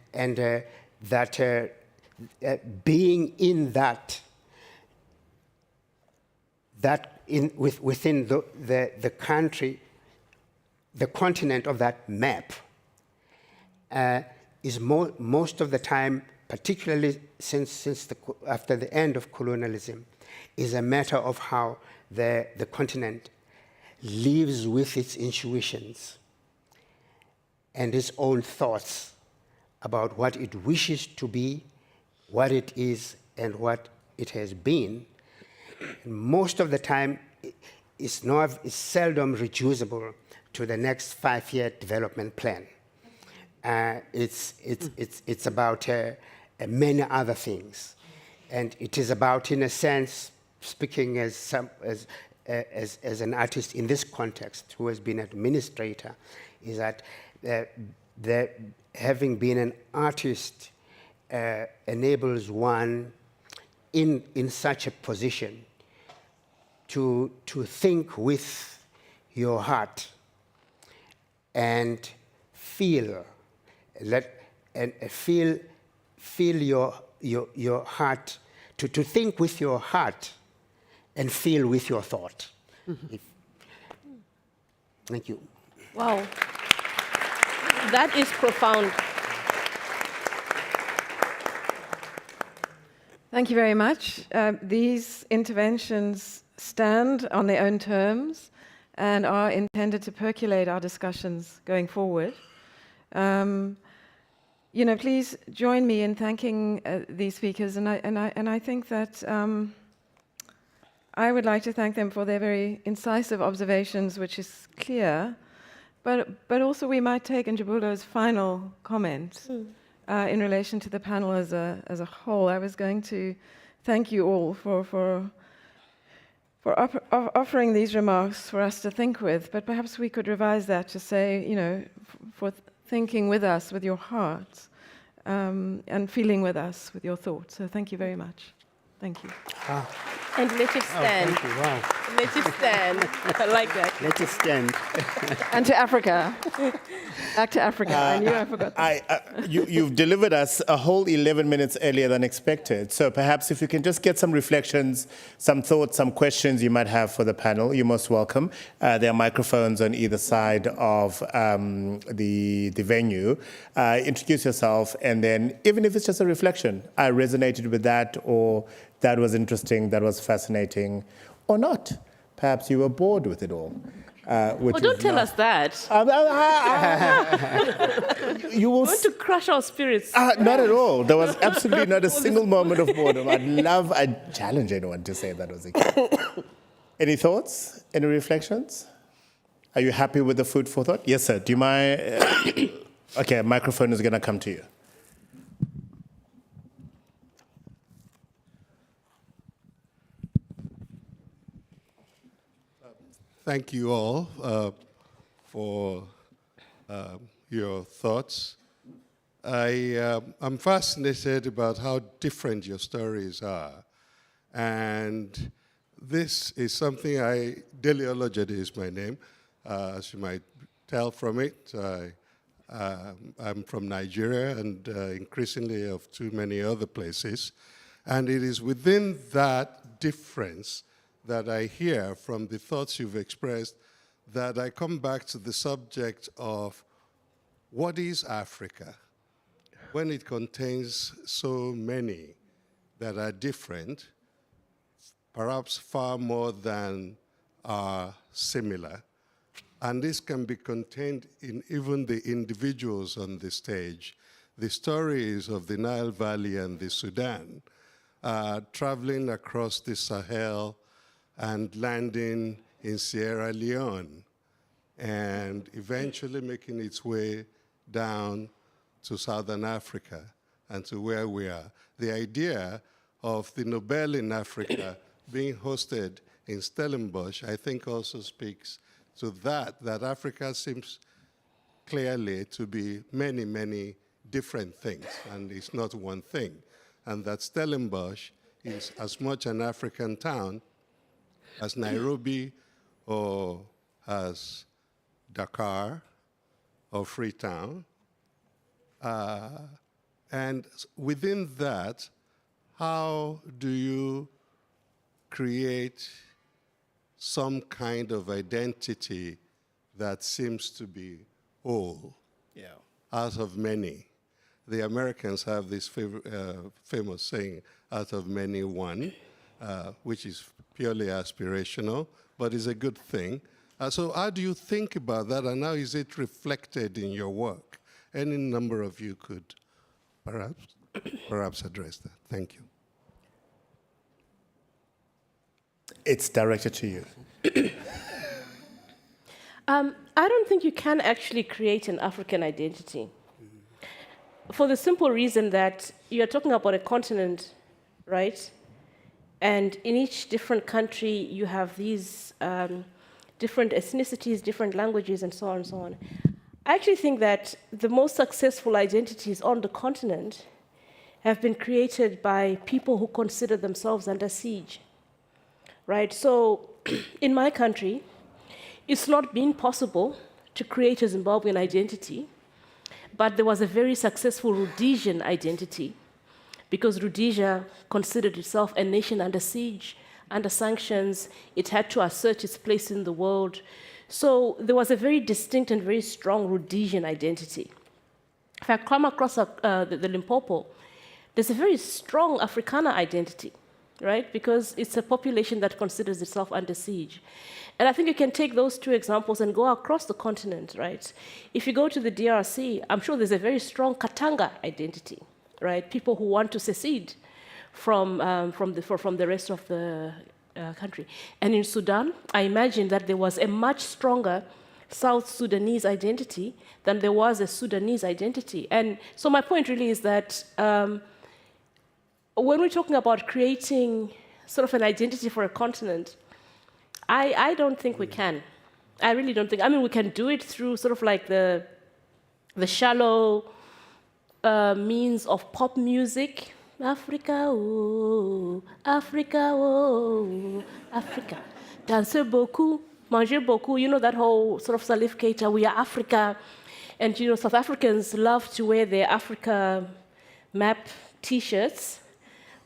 that being in within the country, the continent of that map, is most of the time, particularly after the end of colonialism, is a matter of how the continent lives with its intuitions and its own thoughts about what it wishes to be, what it is, and what it has been. And most of the time, it's seldom reducible to the next 5-year development plan. It's about many other things, and it is about, in a sense, speaking as an artist in this context who has been an administrator, is that having been an artist enables one in such a position to think with your heart and feel your heart, to think with your heart and feel with your thought. Thank you. Wow. That is profound. Thank you very much. These interventions stand on their own terms and are intended to percolate our discussions going forward. Please join me in thanking these speakers, and I think that I would like to thank them for their very incisive observations, which is clear, but also we might take Njabulo's final comment in relation to the panel as a whole. I was going to thank you all for offering these remarks for us to think with, but perhaps we could revise that to say, for thinking with us, with your hearts, and feeling with us, with your thoughts. So thank you very much. Thank you. And let it stand. Thank you. Wow. Let it stand. I like that. Let it stand. And to Africa. Back to Africa. I knew I forgot. You've delivered us a whole 11 minutes earlier than expected. So perhaps if you can just get some reflections, some thoughts, some questions you might have for the panel, you're most welcome. There are microphones on either side of the venue. Introduce yourself, and then even if it's just a reflection, I resonated with that, or that was interesting, that was fascinating, or not. Perhaps you were bored with it all. Don't tell us that. You will want to crush our spirits. Not at all. There was absolutely not a single moment of boredom. I'd challenge anyone to say that was a case. Any thoughts? Any reflections? Are you happy with the food for thought? Yes, sir. Do you mind? Okay, a microphone is going to come to you. Thank you all for your thoughts. I'm fascinated about how different your stories are. And this is something Dele Olojede is my name, as you might tell from it. I'm from Nigeria and increasingly of too many other places. And it is within that difference that I hear from the thoughts you've expressed that I come back to the subject of what is Africa when it contains so many that are different, perhaps far more than are similar. And this can be contained in even the individuals on the stage. The stories of the Nile Valley and the Sudan, traveling across the Sahel and landing in Sierra Leone, and eventually making its way down to Southern Africa and to where we are. The idea of the Nobel in Africa being hosted in Stellenbosch, I think also speaks to that Africa seems clearly to be many, many different things, and it's not one thing. And that Stellenbosch is as much an African town as Nairobi or as Dakar or Freetown. And within that, how do you create some kind of identity that seems to be whole out of many? The Americans have this famous saying, out of many, one, which is purely aspirational, but is a good thing. So how do you think about that, and how is it reflected in your work? Any number of you could perhaps address that. Thank you. It's directed to you. I don't think you can actually create an African identity. For the simple reason that you're talking about a continent, right? And in each different country, you have these different ethnicities, different languages, and so on and so on. I actually think that the most successful identities on the continent have been created by people who consider themselves under siege, right? So in my country, it's not been possible to create a Zimbabwean identity, but there was a very successful Rhodesian identity because Rhodesia considered itself a nation under siege, under sanctions. It had to assert its place in the world. So there was a very distinct and very strong Rhodesian identity. If I come across the Limpopo, there's a very strong Afrikaner identity, right? Because it's a population that considers itself under siege. And I think you can take those two examples and go across the continent, right? If you go to the DRC, I'm sure there's a very strong Katanga identity, right? People who want to secede from the rest of the country. And in Sudan, I imagine that there was a much stronger South Sudanese identity than there was a Sudanese identity. And so my point really is that when we're talking about creating sort of an identity for a continent, I don't think we can. I really don't think. I mean, we can do it through sort of like the shallow means of pop music. Africa, oh, Africa, oh, Africa. Danser beaucoup, manger beaucoup. You know that whole sort of Salif Keita, we are Africa. And you know, South Africans love to wear their Africa map T-shirts,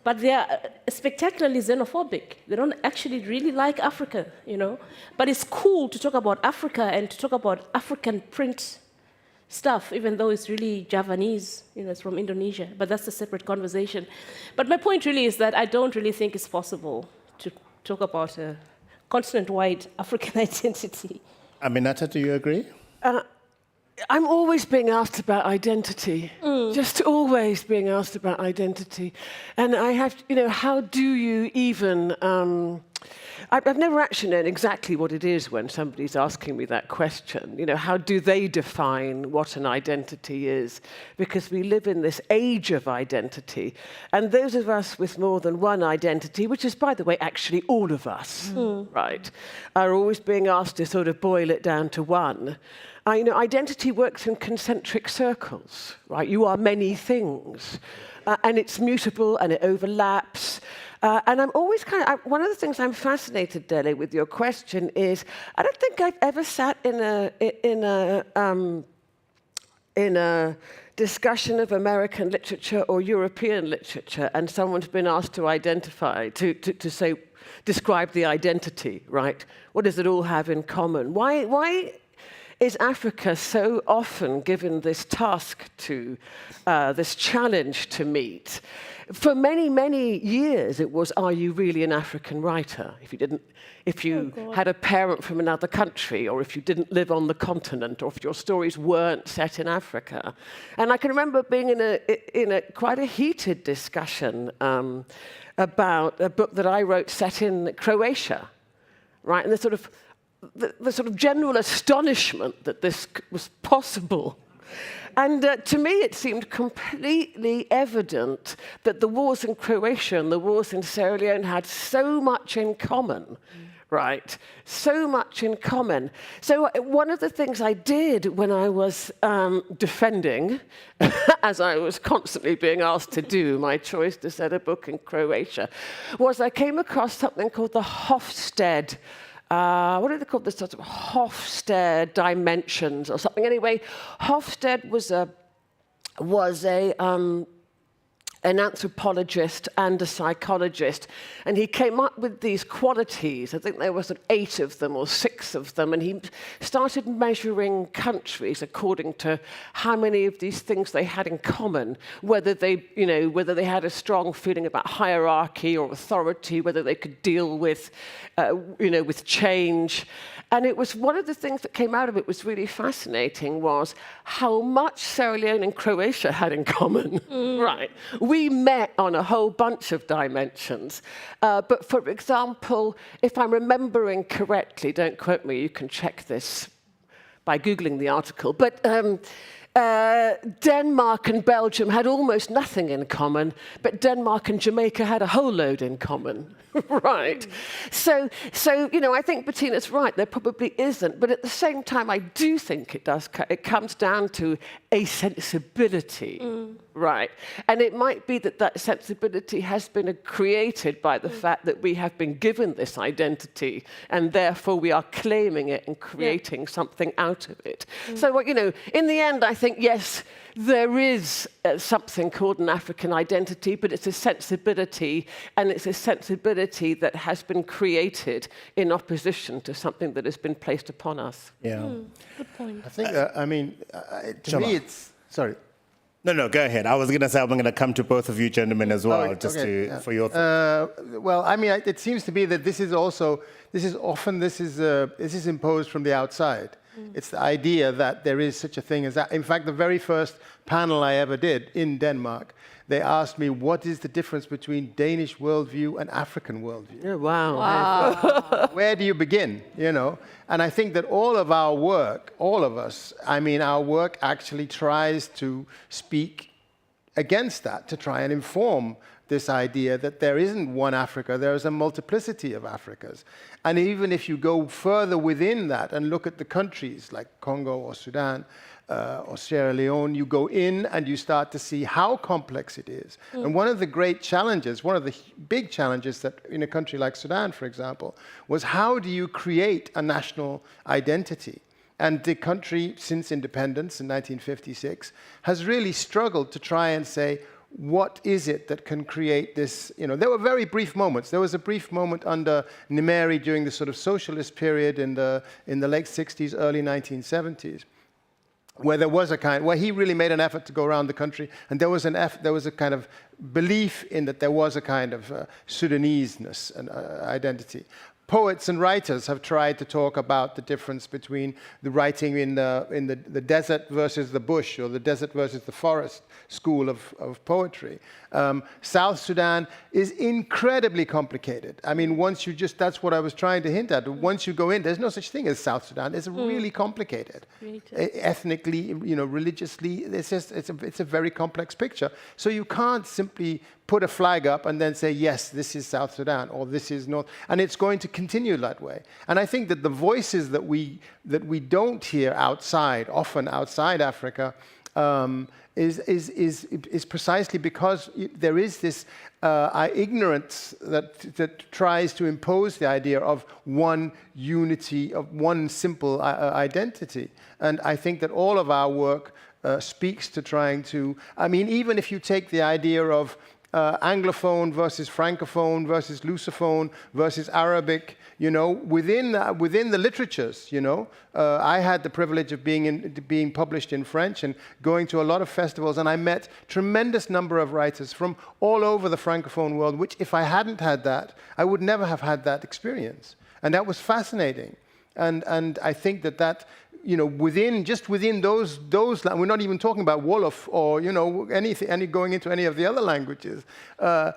but they are spectacularly xenophobic. They don't actually really like Africa, you know. But it's cool to talk about Africa and to talk about African print stuff, even though it's really Javanese, you know, it's from Indonesia, but that's a separate conversation. But my point really is that I don't really think it's possible to talk about a continent-wide African identity. Aminatta, do you agree? I'm always being asked about identity, just always being asked about identity. And I have, you know, how do you even, I've never actually known exactly what it is when somebody's asking me that question. You know, how do they define what an identity is? Because we live in this age of identity. And those of us with more than one identity, which is, by the way, actually all of us, right, are always being asked to sort of boil it down to one. You know, identity works in concentric circles, right? You are many things. And it's mutable and it overlaps. And I'm always one of the things I'm fascinated, Dele, with your question is, I don't think I've ever sat in a discussion of American literature or European literature and someone's been asked to identify, to say, describe the identity, right? What does it all have in common? Why is Africa so often given this task to, this challenge to meet? For many, many years, it was, are you really an African writer? If you had a parent from another country, or if you didn't live on the continent, or if your stories weren't set in Africa. And I can remember being in a quite a heated discussion about a book that I wrote set in Croatia, right? And the sort of general astonishment that this was possible And to me, it seemed completely evident that the wars in Croatia and the wars in Sierra Leone had so much in common. Right, so much in common. So one of the things I did when I was defending, as I was constantly being asked to do, my choice to set a book in Croatia, was I came across something called the Hofstede, what are they called? The sort of Hofstede dimensions or something. Anyway, Hofstede was an anthropologist and a psychologist, and he came up with these qualities. I think there was 8 of them or 6 of them, and he started measuring countries according to how many of these things they had in common, whether they had a strong feeling about hierarchy or authority, whether they could deal with, with change. And it was one of the things that came out of it was really fascinating was how much Sierra Leone and Croatia had in common, right? We met on a whole bunch of dimensions. But for example, if I'm remembering correctly, don't quote me, you can check this by Googling the article, but Denmark and Belgium had almost nothing in common, but Denmark and Jamaica had a whole load in common, right? So I think Pettina's right, there probably isn't, but at the same time, I do think it comes down to a sensibility, right? And it might be that sensibility has been created by the fact that we have been given this identity, and therefore we are claiming it and creating something out of it. So, in the end, I think, yes, there is something called an African identity, but it's a sensibility, and it's a sensibility that has been created in opposition to something that has been placed upon us. Yeah. Good point. I think, to Jamal. me it's, sorry. No, go ahead. I was going to say I'm going to come to both of you gentlemen as well, for your thoughts. Well, I mean, it seems to be that this is imposed from the outside. It's the idea that there is such a thing as that. In fact, the very first panel I ever did in Denmark, they asked me, what is the difference between Danish worldview and African worldview? Yeah, wow. Where do you begin, And I think that all of our work, all of us, our work actually tries to speak against that, to try and inform this idea that there isn't one Africa, there is a multiplicity of Africas. And even if you go further within that and look at the countries like Congo or Sudan or Sierra Leone, you go in and you start to see how complex it is. And one of the great challenges, one of the big challenges that in a country like Sudan, for example, was how do you create a national identity? And the country, since independence in 1956, has really struggled to try and say, what is it that can create this? There were very brief moments. There was a brief moment under Nimeri during the sort of socialist period in the late 60s, early 1970s, where he really made an effort to go around the country, and there was a kind of belief in that there was a kind of Sudanese-ness and identity. Poets and writers have tried to talk about the difference between the writing in the desert versus the bush, or the desert versus the forest school of poetry. South Sudan is incredibly complicated. That's what I was trying to hint at. Once you go in, there's no such thing as South Sudan. It's really complicated. Ethnically, religiously, it's a very complex picture. So you can't simply put a flag up and then say, yes, this is South Sudan, or this is North, and it's going to continue that way. And I think that the voices that we don't hear often outside Africa, is precisely because there is this ignorance that tries to impose the idea of one unity, of one simple identity. And I think that all of our work speaks to trying to, even if you take the idea of Anglophone versus Francophone versus Lusophone versus Arabic, within the literatures, I had the privilege of being published in French and going to a lot of festivals, and I met tremendous number of writers from all over the Francophone world, which if I hadn't had that, I would never have had that experience. And that was fascinating. And I think that within those, we're not even talking about Wolof or going into any of the other languages. There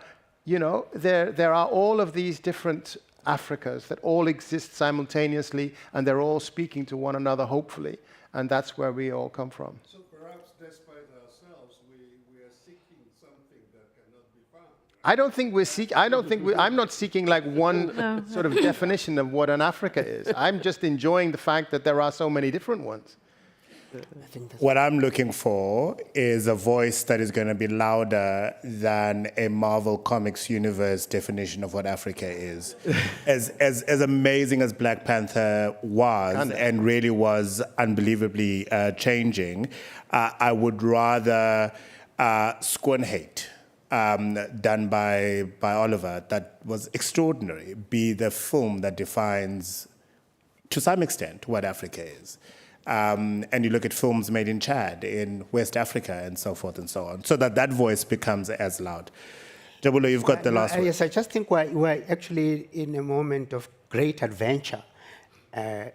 are all of these different Africas that all exist simultaneously, and they're all speaking to one another, hopefully, and that's where we all come from. So I'm not seeking like one sort of definition of what an Africa is. I'm just enjoying the fact that there are so many different ones. What I'm looking for is a voice that is going to be louder than a Marvel Comics universe definition of what Africa is. As amazing as Black Panther was and really was unbelievably changing, I would rather Scorn Hate, done by Oliver, that was extraordinary, be the film that defines, to some extent, what Africa is. And you look at films made in Chad, in West Africa, and so forth and so on, so that voice becomes as loud. Njabulo, you've got the last word. Yes, I just think we're actually in a moment of great adventure, at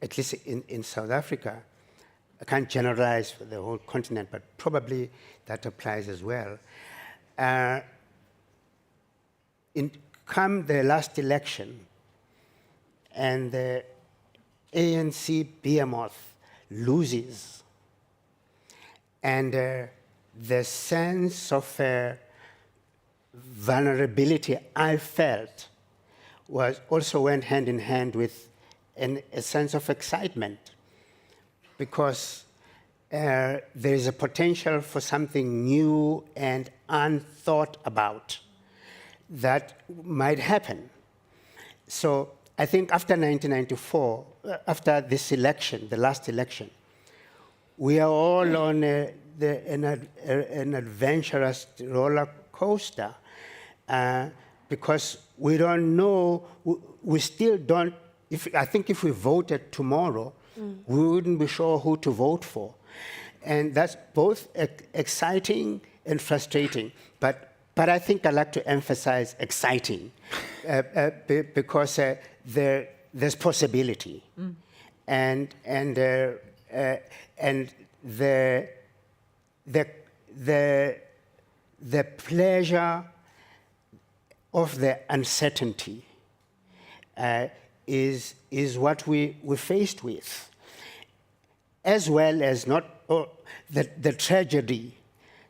least in South Africa. I can't generalize for the whole continent, but probably that applies as well. Come the last election, and the ANC behemoth loses, and the sense of vulnerability I felt also went hand in hand with a sense of excitement, because there is a potential for something new and unthought about that might happen. So I think after 1994, after this election, the last election, we are all on an adventurous roller coaster, because we don't know, we still don't, I think if we voted tomorrow, we wouldn't be sure who to vote for. And that's both exciting and frustrating. But I think I like to emphasize exciting, because there's possibility, and the pleasure of the uncertainty is what we're faced with, as well as the tragedy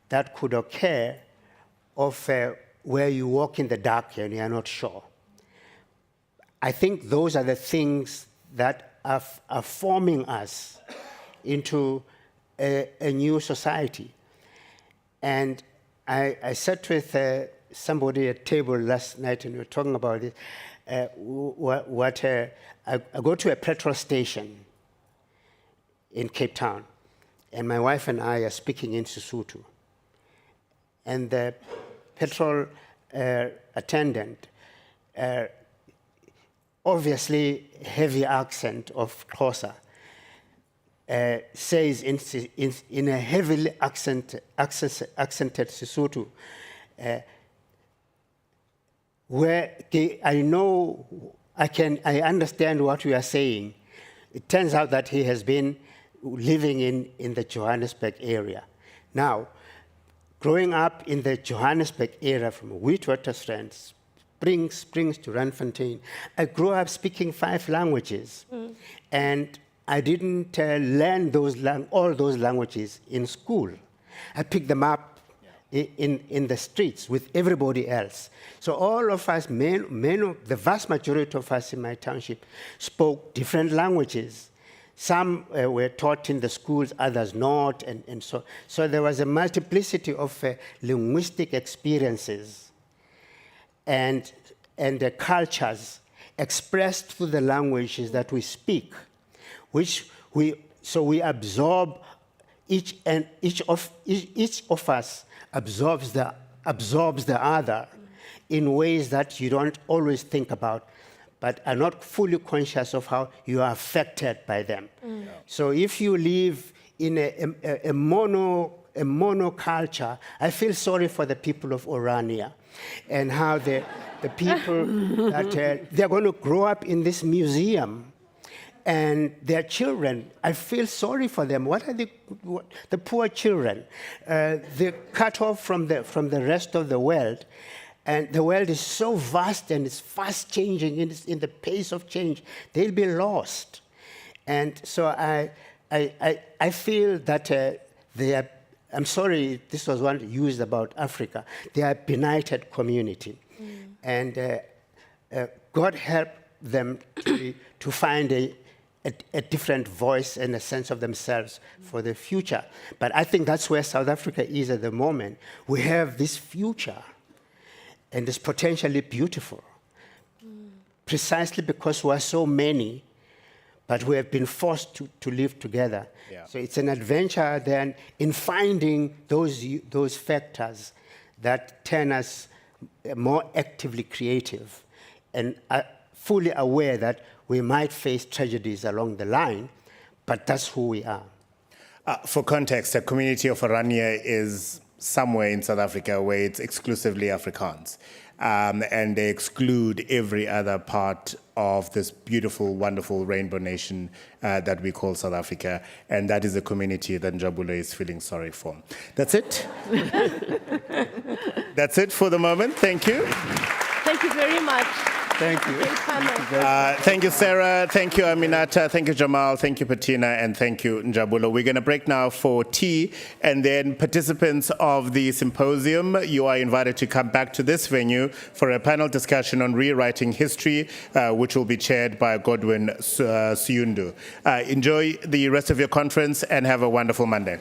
that could occur of where you walk in the dark and you're not sure. I think those are the things that are forming us into a new society. And I sat with somebody at table last night, and we were talking about it. I go to a petrol station in Cape Town, and my wife and I are speaking in Sesotho. And the petrol attendant, obviously heavy accent of Xhosa, says in a heavily accented Sesotho, where I understand what you are saying. It turns out that he has been living in the Johannesburg area. Now, growing up in the Johannesburg area, from Witwatersrand, Springs to Randfontein, I grew up speaking 5 languages. And I didn't learn all those languages in school. I picked them up in the streets with everybody else. So all of us, the vast majority of us in my township, spoke different languages. Some were taught in the schools, others not, and so there was a multiplicity of linguistic experiences and the cultures expressed through the languages that we speak, which we absorb. Each of us absorbs the other in ways that you don't always think about, but are not fully conscious of how you are affected by them. So if you live in a monoculture, I feel sorry for the people of Orania and how the people that they're going to grow up in this museum, and their children, I feel sorry for them. What are the poor children? They're cut off from the rest of the world. And the world is so vast and it's fast changing in the pace of change. They'll be lost. And so I feel that I'm sorry, this was one used about Africa. They are a benighted community. And God helped them to find a different voice and a sense of themselves for the future. But I think that's where South Africa is at the moment. We have this future, and it's potentially beautiful, precisely because we are so many, but we have been forced to live together. Yeah. So it's an adventure then in finding those factors that turn us more actively creative and fully aware that we might face tragedies along the line, but that's who we are. For context, the community of Oranje is somewhere in South Africa where it's exclusively Afrikaans. And they exclude every other part of this beautiful, wonderful rainbow nation that we call South Africa. And that is a community that Njabulo is feeling sorry for. That's it. That's it for the moment. Thank you. Thank you very much. Thank you. Thank you, Sarah. Thank you, Aminatta. Thank you, Jamal. Thank you, Petina. And thank you, Njabulo. We're going to break now for tea. And then participants of the symposium, you are invited to come back to this venue for a panel discussion on rewriting history, which will be chaired by Godwin Siyundu. Enjoy the rest of your conference and have a wonderful Monday.